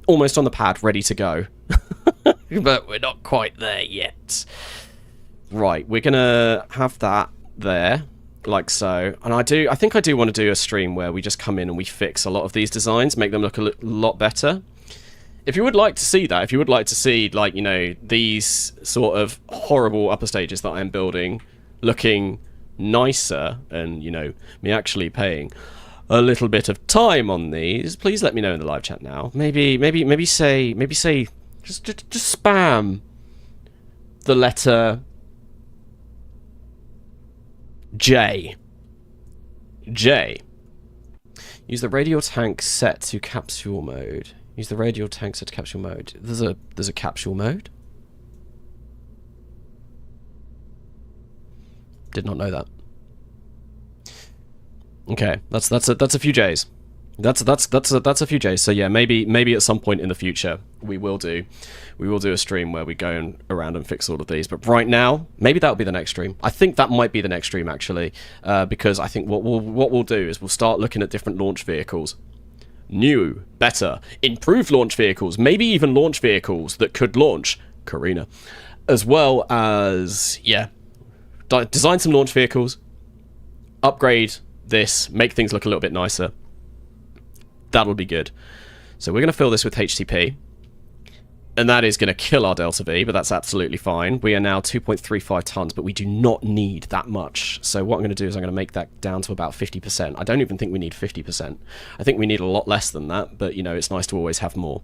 almost on the pad, ready to go. But we're not quite there yet. Right, we're going to have that there. Like so, and I think I do want to do a stream where we just come in and we fix a lot of these designs, make them look a lot better. If you would like to see that, if you would like to see, like, you know, these sort of horrible upper stages that I'm building looking nicer, and, you know, me actually paying a little bit of time on these, please let me know in the live chat now. Maybe say just spam the letter J. Use the radial tank set to capsule mode. Use the radial tank set to capsule mode. There's a capsule mode? Did not know that. Okay, that's a few J's. That's a few J's. So yeah, maybe at some point in the future we will do a stream where we go around and fix all of these. But right now, maybe that'll be the next stream. I think that might be the next stream actually, because I think what we'll do is we'll start looking at different launch vehicles, new, better, improved launch vehicles, maybe even launch vehicles that could launch Carina, as well as design some launch vehicles, upgrade this, make things look a little bit nicer. That'll be good. So we're going to fill this with HTP, and that is going to kill our Delta V, but that's absolutely fine. We are now 2.35 tons, but we do not need that much. So what I'm going to do is I'm going to make that down to about 50%. I don't even think we need 50%. I think we need a lot less than that, but, you know, it's nice to always have more.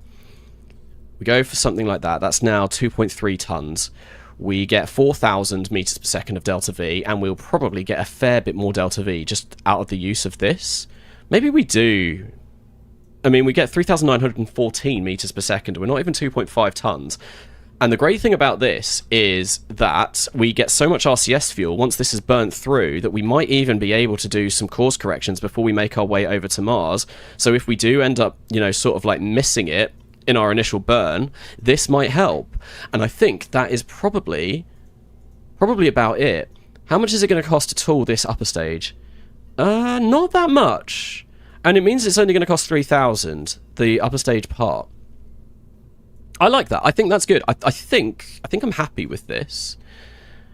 We go for something like that. That's now 2.3 tons. We get 4,000 meters per second of Delta V, and we'll probably get a fair bit more Delta V just out of the use of this. Maybe we do... I mean, we get 3,914 meters per second. We're not even 2.5 tons. And the great thing about this is that we get so much RCS fuel once this is burnt through that we might even be able to do some course corrections before we make our way over to Mars. So if we do end up, you know, sort of like missing it in our initial burn, this might help. And I think that is probably about it. How much is it going to cost to tool this upper stage? Not that much. And it means it's only going to cost 3,000, the upper stage part. I like that. I think that's good. I think I'm happy with this.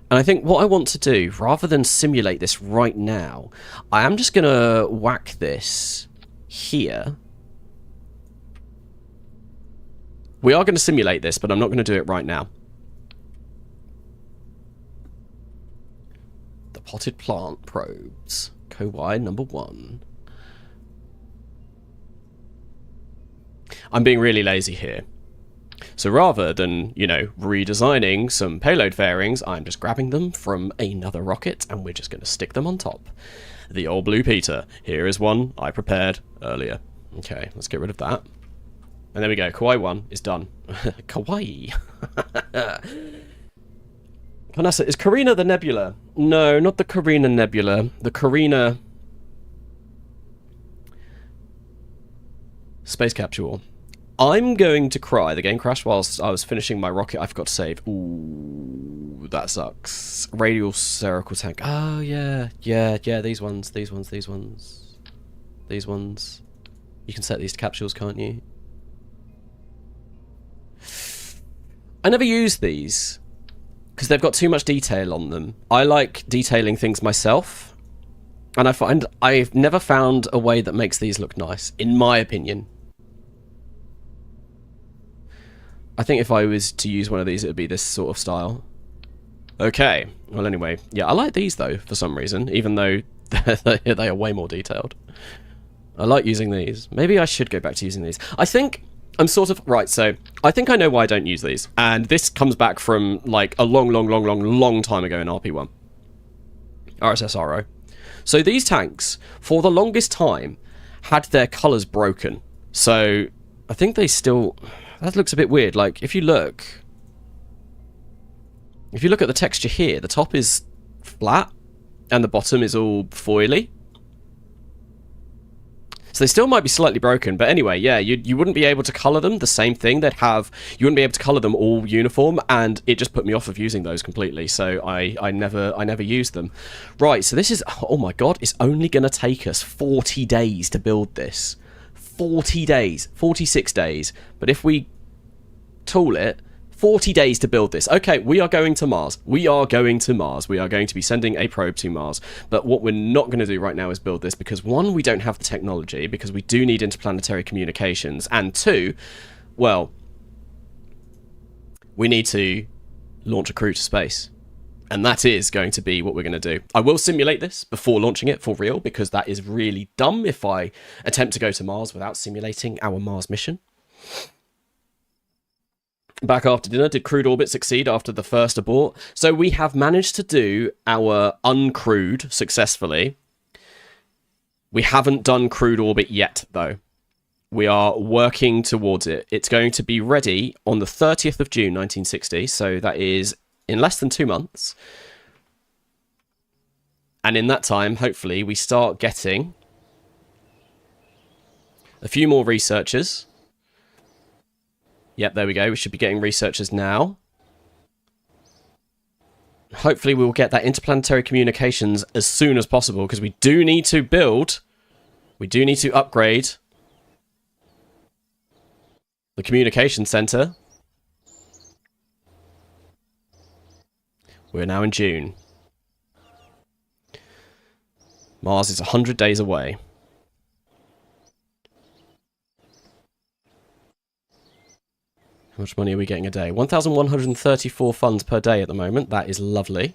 And I think what I want to do, rather than simulate this right now, I am just going to whack this here. We are going to simulate this, but I'm not going to do it right now. The potted plant probes. Co-Y number 1. I'm being really lazy here. So rather than, you know, redesigning some payload fairings, I'm just grabbing them from another rocket and we're just going to stick them on top. The old Blue Peter. Here is one I prepared earlier. Okay, let's get rid of that. And there we go. Kawaii 1 is done. Kawaii. Vanessa, is Carina the nebula? No, not the Carina nebula. The Carina space capsule. I'm going to cry. The game crashed whilst I was finishing my rocket. I forgot to save. Ooh, that sucks. Radial spherical tank. Oh, yeah. Yeah, these ones. These ones. You can set these to capsules, can't you? I never use these because they've got too much detail on them. I like detailing things myself, and I find I've never found a way that makes these look nice, in my opinion. I think if I was to use one of these, it would be this sort of style. Okay, well anyway, yeah, I like these though, for some reason, even though they are way more detailed. I like using these. Maybe I should go back to using these. I think I'm sort of... Right, so I think I know why I don't use these. And this comes back from, like, a long time ago in RP-1. RSS-RO. So these tanks, for the longest time, had their colours broken. So I think they still... That looks a bit weird. Like, if you look at the texture here, the top is flat and the bottom is all foily. So they still might be slightly broken, but anyway, yeah, you wouldn't be able to colour them the same thing. You wouldn't be able to colour them all uniform, and it just put me off of using those completely, so I never used them. Right, so this is, oh my god, it's only going to take us 40 days to build this. 40 days, 46 days, but if we tool it, 40 days to build this. Okay, we are going to Mars. We are going to be sending a probe to Mars. But what we're not going to do right now is build this because, one, we don't have the technology because we do need interplanetary communications. And two, well, we need to launch a crew to space. And that is going to be what we're going to do. I will simulate this before launching it for real because that is really dumb if I attempt to go to Mars without simulating our Mars mission. Back after dinner, did crewed orbit succeed after the first abort? So we have managed to do our uncrewed successfully. We haven't done crewed orbit yet, though. We are working towards it. It's going to be ready on the 30th of June, 1960. So that is in less than 2 months. And in that time, hopefully, we start getting a few more researchers. Yep, there we go. We should be getting researchers now. Hopefully we'll get that interplanetary communications as soon as possible because we do need to build, we do need to upgrade the communication center. We're now in June. Mars is 100 days away. How much money are we getting a day? 1,134 funds per day at the moment. That is lovely.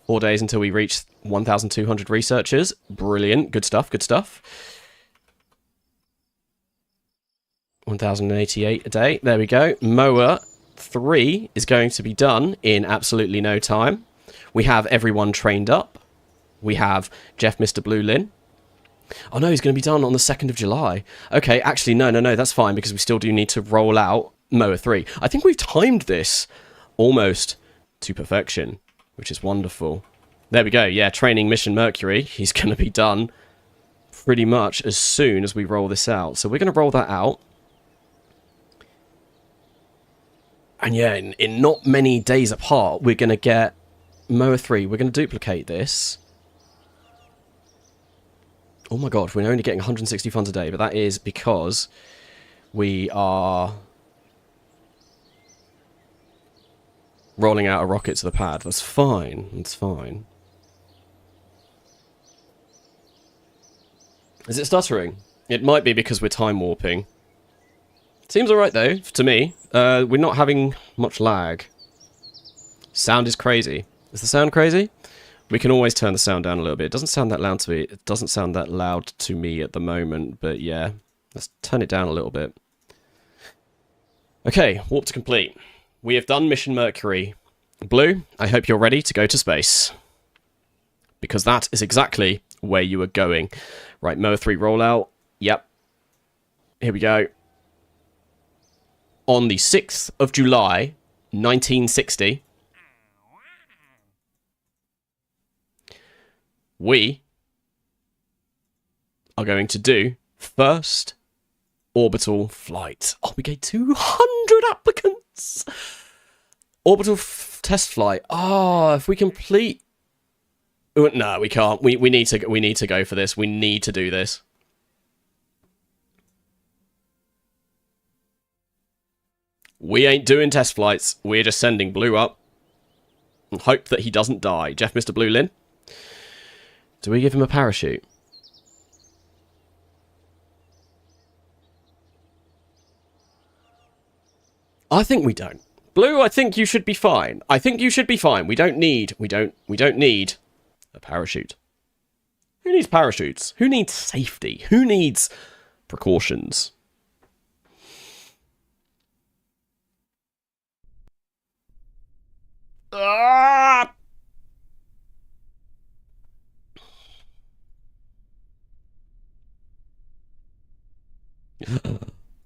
4 days until we reach 1,200 researchers. Brilliant. Good stuff, good stuff. 1,088 a day. There we go. Moa 3 is going to be done in absolutely no time. We have everyone trained up. We have Jeff Mr. Blue Lin. Oh no, he's going to be done on the 2nd of July. Okay, actually, no, that's fine because we still do need to roll out Moa 3. I think we've timed this almost to perfection, which is wonderful. There we go, yeah, training Mission Mercury. He's going to be done pretty much as soon as we roll this out. So we're going to roll that out. And yeah, in not many days apart, we're going to get Moa 3, we're going to duplicate this. Oh my god, we're only getting 160 funds a day, but that is because we are rolling out a rocket to the pad. That's fine. That's fine. Is it stuttering? It might be because we're time warping. Seems alright though, to me. We're not having much lag. Sound is crazy. Is the sound crazy? We can always turn the sound down a little bit. It doesn't sound that loud to me. It doesn't sound that loud to me at the moment, but yeah. Let's turn it down a little bit. Okay, warp to complete. We have done Mission Mercury. Blue, I hope you're ready to go to space. Because that is exactly where you are going. Right, Moa 3 rollout. Yep. Here we go. On the 6th of July, 1960... we are going to do first orbital flight. Oh, we get 200 applicants. Orbital test flight. Oh, if we complete... Oh, no, we can't. We need to go for this. We need to do this. We ain't doing test flights. We're just sending Blue up and hope that he doesn't die. Jeff, Mr. Blue Lin. Do we give him a parachute? I think we don't. Blue, I think you should be fine. I think you should be fine. We don't need a parachute. Who needs parachutes? Who needs safety? Who needs precautions? Ah!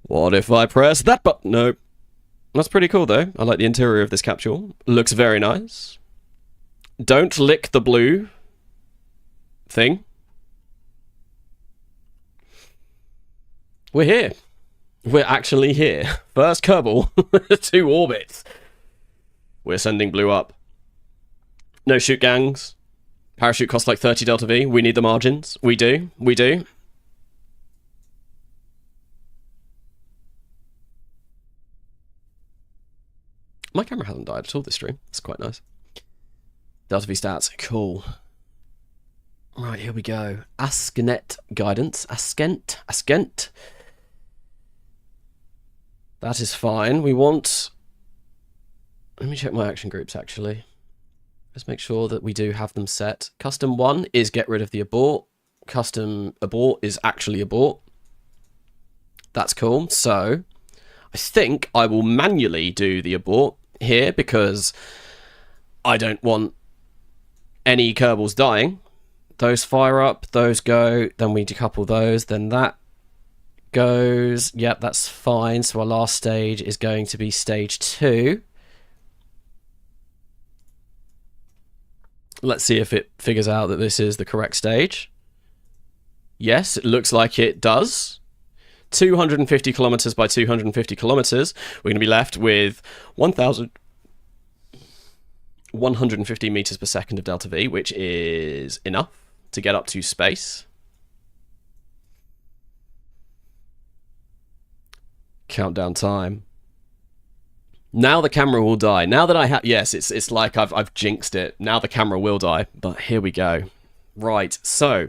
What if I press that button? No. That's pretty cool, though. I like the interior of this capsule. Looks very nice. Don't lick the blue thing. We're here. We're actually here. First Kerbal to orbit. We're sending Blue up. No shoot gangs. Parachute costs like 30 Delta V. We need the margins. We do. We do. My camera hasn't died at all this stream. That's quite nice. Delta V stats. Cool. Right, here we go. ASCNet guidance. Askent. That is fine. We want... Let me check my action groups, actually. Let's make sure that we do have them set. Custom 1 is get rid of the abort. Custom abort is actually abort. That's cool. So, I think I will manually do the abort here because I don't want any Kerbals dying. Those fire up, those go, then we decouple those, then that goes. Yep, that's fine. So our last stage is going to be stage 2. Let's see if it figures out that this is the correct stage. Yes, it looks like it does. 250 kilometers by 250 kilometers. We're going to be left with 1,150 meters per second of delta V, which is enough to get up to space. Countdown time. Now the camera will die. Now that I have... Yes, it's like I've jinxed it. Now the camera will die. But here we go. Right, so...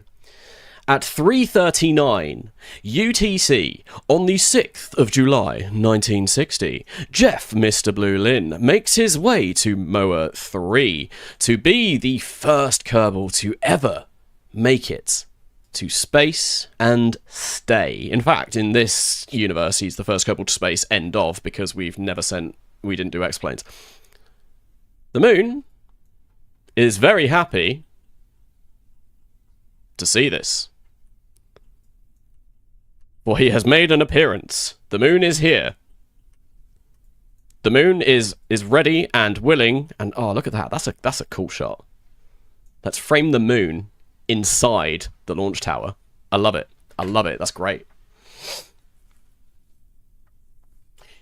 At 3:39 UTC on the 6th of July 1960, Jeff Mr. Blue Lin makes his way to Moa 3 to be the first Kerbal to ever make it to space and stay. In fact, in this universe, he's the first Kerbal to space, end of, because we didn't do X-planes. The moon is very happy to see this. For he has made an appearance. The moon is here. The moon is ready and willing, and oh, look at that. That's a cool shot. Let's frame the moon inside the launch tower. I love it. I love it. That's great.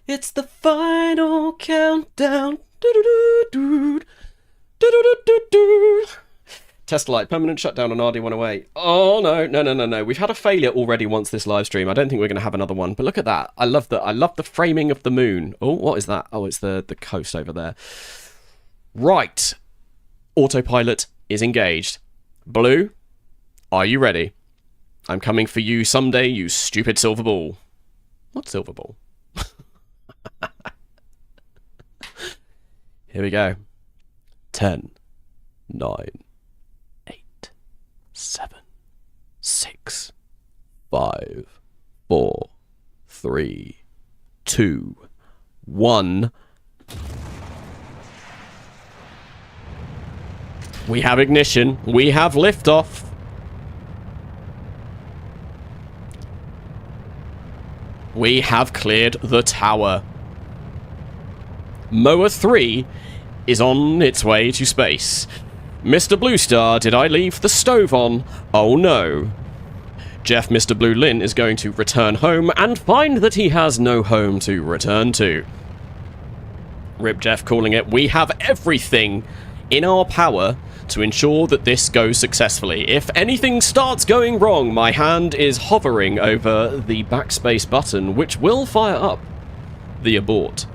It's the final countdown. Do-do-do-do-do. Test light, permanent shutdown on RD-108. Oh, no. We've had a failure already once this live stream. I don't think we're going to have another one. But look at that. I love the framing of the moon. Oh, what is that? Oh, it's the coast over there. Right. Autopilot is engaged. Blue, are you ready? I'm coming for you someday, you stupid silver ball. What silver ball? Here we go. 10, 9, 8, 7, 6, 5, 4, 3, 2, 1. We have ignition. We have liftoff. We have cleared the tower. Moa 3 is on its way to space. Mr. Blue Star, did I leave the stove on? Oh no. Jeff Mr. Blue Lin is going to return home and find that he has no home to return to. Rip Jeff calling it, we have everything in our power to ensure that this goes successfully. If anything starts going wrong, my hand is hovering over the backspace button, which will fire up the abort.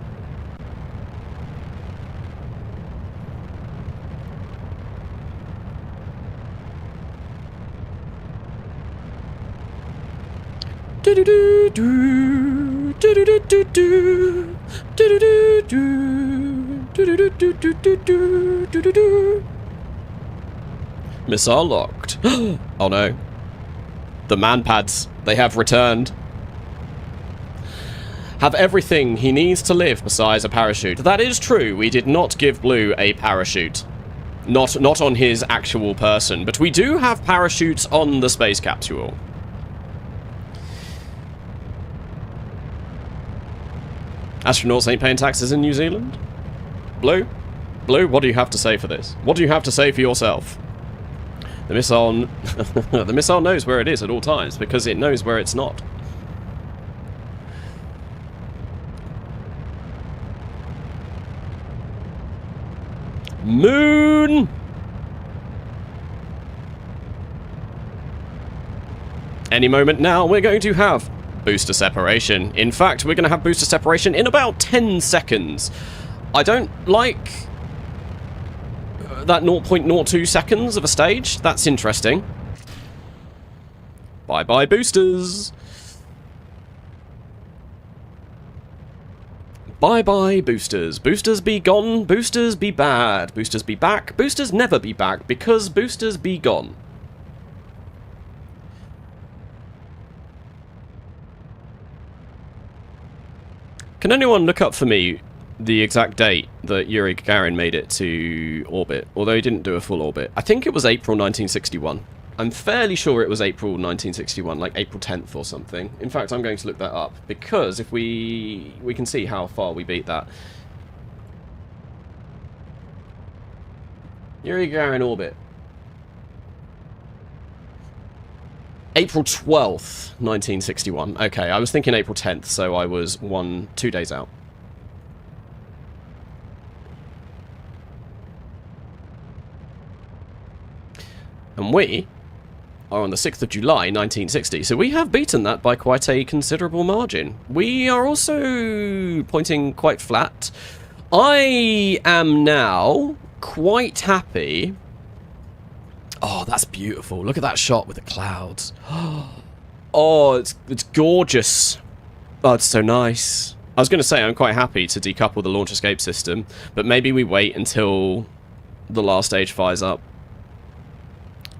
Missile locked. Oh no. The man pads, they have returned. Have everything he needs to live besides a parachute. That is true, we did not give Blue a parachute. Not on his actual person, but we do have parachutes on the space capsule. Astronauts ain't paying taxes in New Zealand? Blue? Blue, what do you have to say for this? What do you have to say for yourself? The missile... the missile knows where it is at all times, because it knows where it's not. Moon! Any moment now, we're going to have booster separation. In fact, we're going to have booster separation in about 10 seconds. I don't like that 0.02 seconds of a stage. That's interesting. Bye-bye boosters. Bye-bye boosters. Boosters be gone, boosters be bad. Boosters be back, boosters never be back, because boosters be gone. Can anyone look up for me the exact date that Yuri Gagarin made it to orbit, although he didn't do a full orbit? I think it was April 1961. I'm fairly sure it was April 1961, like April 10th or something. In fact, I'm going to look that up, because if we can see how far we beat that. Yuri Gagarin orbit. April 12th, 1961. Okay, I was thinking April 10th, so I was 2 days out. And we are on the 6th of July, 1960, so we have beaten that by quite a considerable margin. We are also pointing quite flat. I am now quite happy. Oh, that's beautiful. Look at that shot with the clouds. Oh, it's gorgeous. Oh, it's so nice. I was going to say I'm quite happy to decouple the launch escape system, but maybe we wait until the last stage fires up.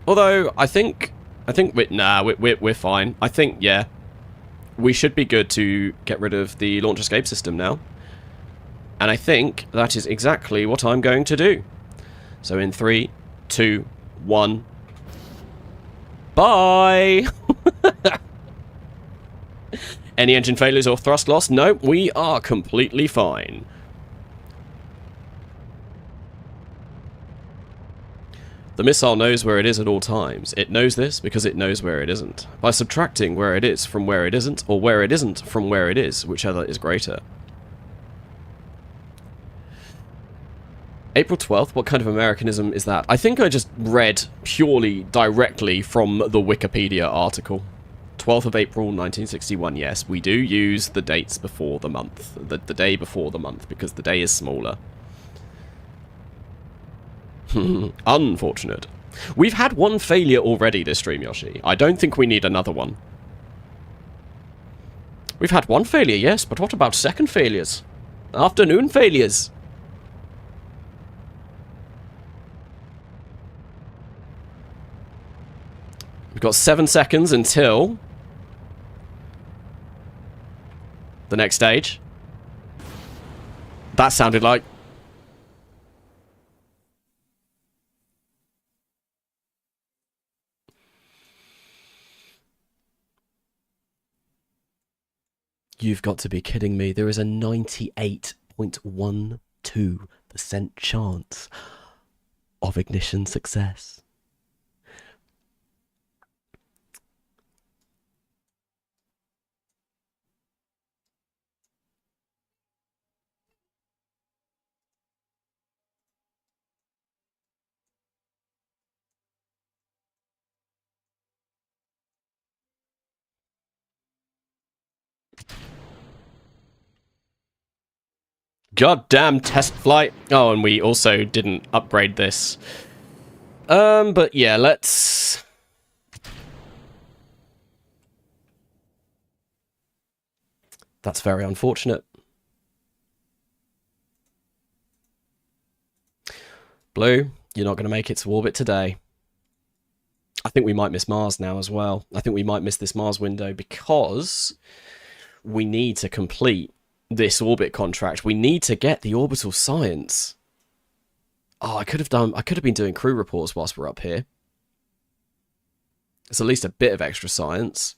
Although I think we're fine. I think, yeah, we should be good to get rid of the launch escape system now. And I think that is exactly what I'm going to do. So in 3, 2, 1. Bye! Any engine failures or thrust loss? No, we are completely fine. The missile knows where it is at all times. It knows this because it knows where it isn't. By subtracting where it is from where it isn't, or where it isn't from where it is, whichever is greater. April 12th? What kind of Americanism is that? I think I just read purely directly from the Wikipedia article. 12th of April 1961, yes. We do use the dates before the month. The day before the month, because the day is smaller. Unfortunate. We've had one failure already this stream, Yoshi. I don't think we need another one. We've had one failure, yes, but what about second failures? Afternoon failures? We've got 7 seconds until the next stage. That sounded like... You've got to be kidding me. There is a 98.12% chance of ignition success. Goddamn test flight. Oh, and we also didn't upgrade this. But yeah, let's... That's very unfortunate. Blue, you're not going to make it to orbit today. I think we might miss Mars now as well. I think we might miss this Mars window because we need to complete this orbit contract. We need to get the orbital science. Oh, I could have been doing crew reports whilst we're up here. It's at least a bit of extra science.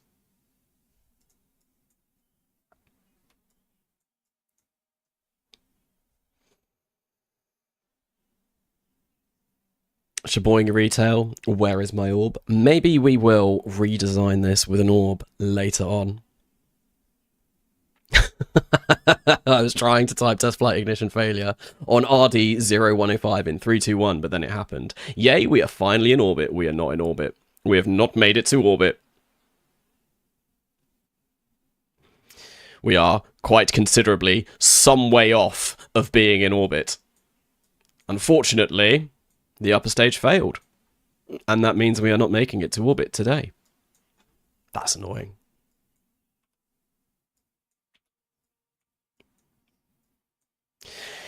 Sheboygan retail, where is my orb? Maybe we will redesign this with an orb later on. I was trying to type test flight ignition failure on RD0105 in 321, but then it happened. Yay, we are finally in orbit. We are not in orbit. We have not made it to orbit. We are quite considerably some way off of being in orbit. Unfortunately, the upper stage failed. And that means we are not making it to orbit today. That's annoying.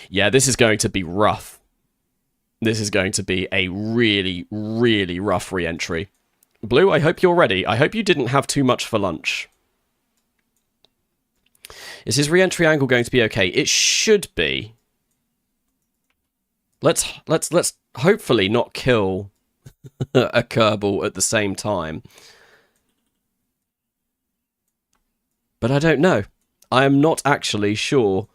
Yeah, this is going to be rough. This is going to be a really, really rough re-entry. Blue, I hope you're ready. I hope you didn't have too much for lunch. Is his re-entry angle going to be okay? It should be. Let's hopefully not kill a Kerbal at the same time. But I don't know. I am not actually sure.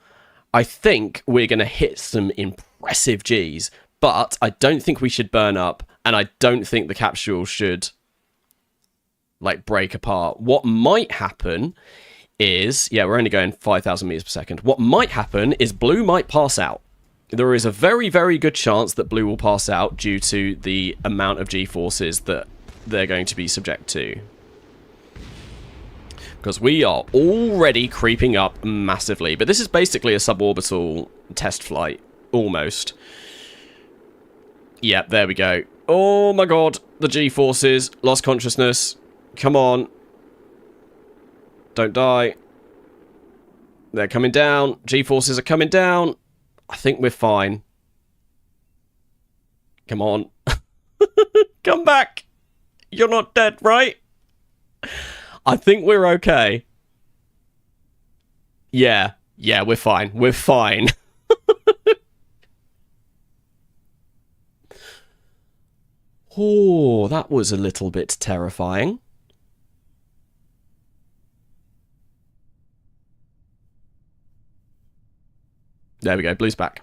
I think we're going to hit some impressive Gs, but I don't think we should burn up, and I don't think the capsule should, like, break apart. What might happen is... Yeah, we're only going 5,000 meters per second. What might happen is Blue might pass out. There is a very, very good chance that Blue will pass out due to the amount of G-forces that they're going to be subject to. Because we are already creeping up massively. But this is basically a suborbital test flight. Almost. Yep, there we go. Oh my god. The G-forces. Lost consciousness. Come on. Don't die. They're coming down. G-forces are coming down. I think we're fine. Come on. Come back. You're not dead, right? I think we're okay. Yeah. Yeah, we're fine. We're fine. Oh, that was a little bit terrifying. There we go. Blue's back.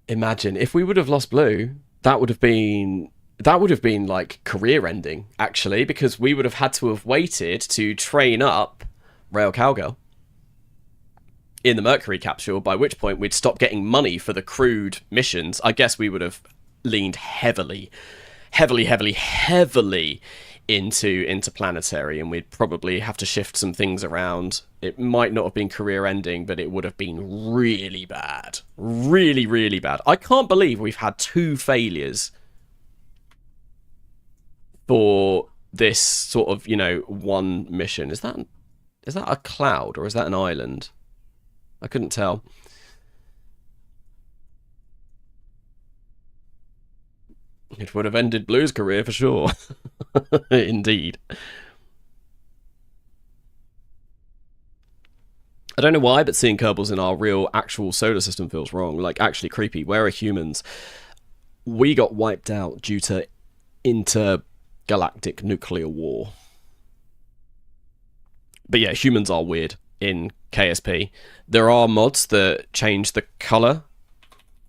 Imagine if we would have lost Blue, that would have been like career-ending, actually, because we would have had to have waited to train up Rail Cowgirl. in the Mercury capsule, by which point we'd stop getting money for the crewed missions, I guess we would have leaned heavily into interplanetary, and we'd probably have to shift some things around. It might not have been career ending, but it would have been really bad. Really bad. I can't believe we've had 2 failures for this sort of, you know, one mission. Is that a cloud or is that an island? I couldn't tell. It would have ended Blue's career for sure. Indeed. I don't know why, but seeing Kerbals in our real actual solar system feels wrong. Like, actually creepy. Where are humans? We got wiped out due to intergalactic nuclear war. But yeah, humans are weird in KSP. There are mods that change the colour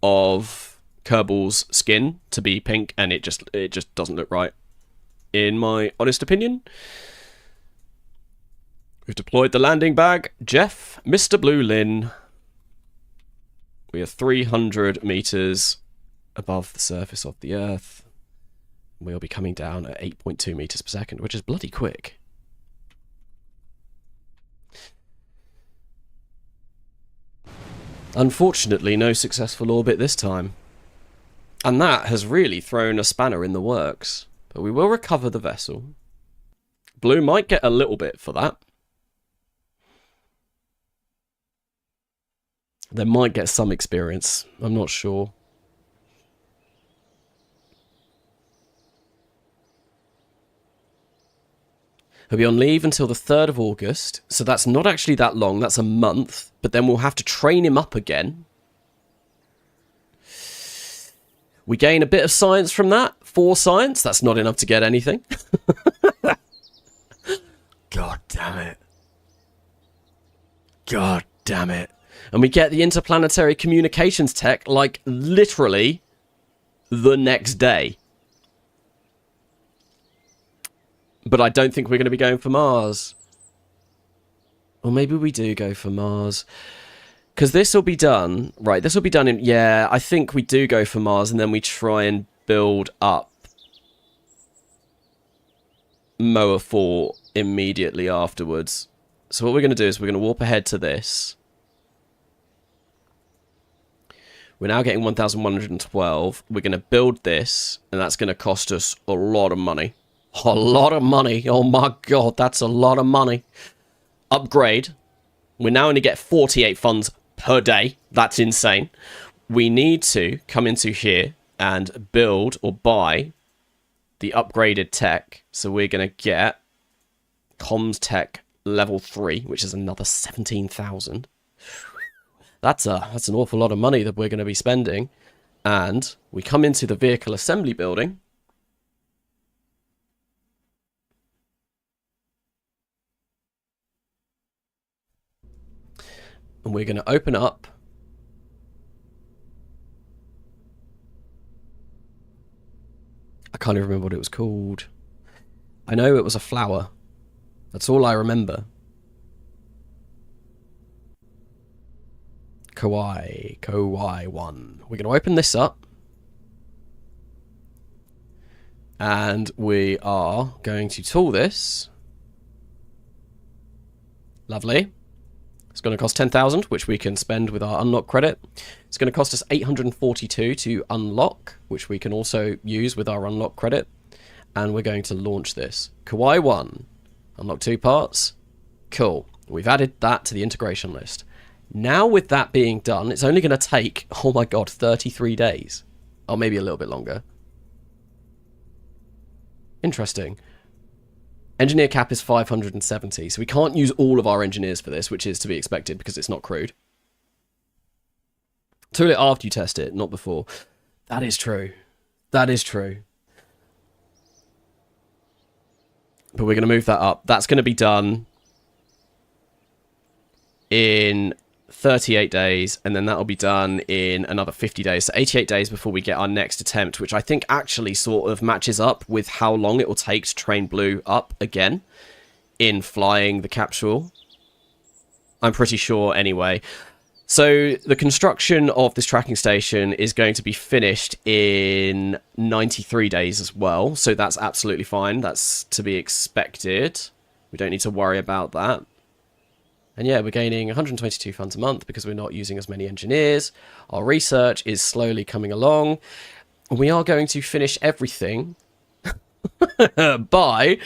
of Kerbal's skin to be pink, and it just doesn't look right, in my honest opinion. We've deployed the landing bag. Jeff, Mr. Blue Lin. We are 300 meters above the surface of the Earth. We'll be coming down at 8.2 meters per second, which is bloody quick. Unfortunately, no successful orbit this time. And that has really thrown a spanner in the works. But we will recover the vessel. Blue might get a little bit for that. They might get some experience. I'm not sure. He'll be on leave until the 3rd of August. So that's not actually that long. That's a month. But then we'll have to train him up again. We gain a bit of science from that. 4 science. That's not enough to get anything. God damn it. God damn it. And we get the interplanetary communications tech, like, literally the next day. But I don't think we're going to be going for Mars. Or maybe we do go for Mars. Because this will be done, right, this will be done in, yeah, I think we do go for Mars, and then we try and build up Moa 4 immediately afterwards. So what we're going to do is we're going to warp ahead to this. We're now getting 1,112. We're going to build this, and that's going to cost us a lot of money. A lot of money. Oh my god, that's a lot of money. Upgrade. We now only get 48 funds per day. That's insane. We need to come into here and build or buy the upgraded tech. So we're going to get comms tech level 3, which is another 17,000. That's an awful lot of money that we're going to be spending. And we come into the vehicle assembly building. And we're going to open up I can't even remember what it was called. I know it was a flower. That's all I remember. Kowai 1. We're going to open this up. And we are going to tool this. Lovely. It's going to cost 10,000, which we can spend with our unlock credit. It's going to cost us 842 to unlock, which we can also use with our unlock credit. And we're going to launch this. Kowai 1. Unlock 2 parts. Cool. We've added that to the integration list. Now with that being done, it's only going to take, oh my god, 33 days. Or maybe a little bit longer. Interesting. Engineer cap is 570, so we can't use all of our engineers for this, which is to be expected because it's not crewed. Tool it after you test it, not before. That is true. That is true. But we're going to move that up. That's going to be done in 38 days, and then that'll be done in another 50 days. So 88 days before we get our next attempt, which I think actually sort of matches up with how long it will take to train Blue up again in flying the capsule. I'm pretty sure anyway. So the construction of this tracking station is going to be finished in 93 days as well. So that's absolutely fine. That's to be expected. We don't need to worry about that. And yeah, we're gaining 122 funds a month because we're not using as many engineers. Our research is slowly coming along. We are going to finish everything by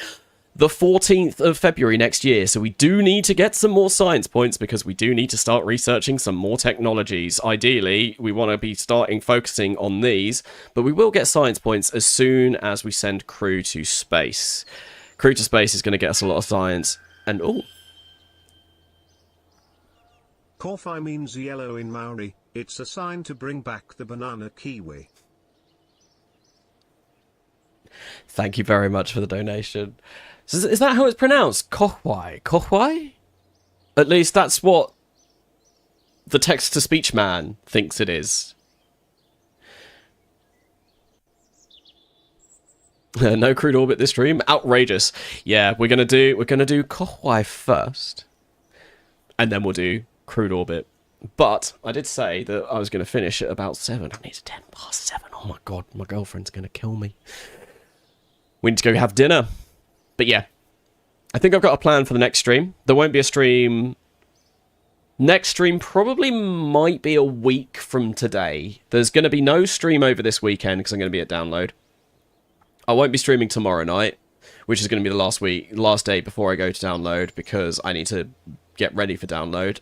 the 14th of February next year. So we do need to get some more science points because we do need to start researching some more technologies. Ideally, we want to be focusing on these, but we will get science points as soon as we send crew to space. Crew to space is going to get us a lot of science. And oh, Corfi means yellow in Maori. It's a sign to bring back the banana kiwi. Thank you very much for the donation. Is that how it's pronounced? Kohwai? Kohwai? At least that's what the text-to-speech man thinks it is. No crude orbit this stream? Outrageous. Yeah, we're gonna do Kohwai first. And then we'll do crude orbit. But I did say that I was gonna finish at about 7. I mean, it's 10 past 7. Oh my god, my girlfriend's gonna kill me. We need to go have dinner. But yeah, I think I've got a plan for the next stream. There won't be a stream. Next stream probably might be a week from today. There's going to be no stream over this weekend because I'm going to be at download. I won't be streaming tomorrow night, which is going to be the last day before I go to download because I need to get ready for download.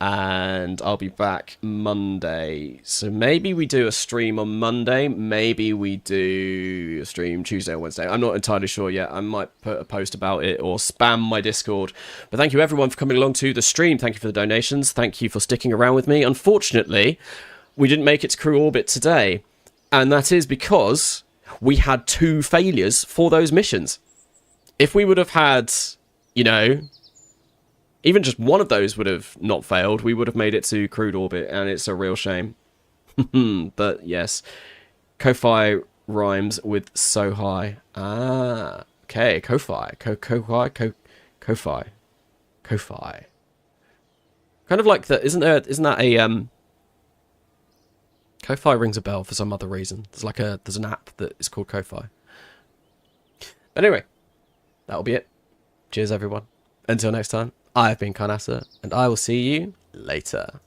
And I'll be back Monday. So maybe we do a stream on Monday. Maybe we do a stream Tuesday or Wednesday. I'm not entirely sure yet. I might put a post about it or spam my Discord. But thank you everyone for coming along to the stream. Thank you for the donations. Thank you for sticking around with me. Unfortunately, we didn't make it to crew orbit today. And that is because we had 2 failures for those missions. If we would have had, you know, even just one of those would have not failed, we would have made it to crude orbit, and it's a real shame. But yes, Ko-Fi rhymes with so high. Ah, okay, Ko-Fi, Ko-Fi. Kind of like that, isn't that a Ko-Fi rings a bell for some other reason. There's an app that is called Ko-Fi. But anyway, that'll be it. Cheers everyone. Until next time. I've been Karnasa, and I will see you later.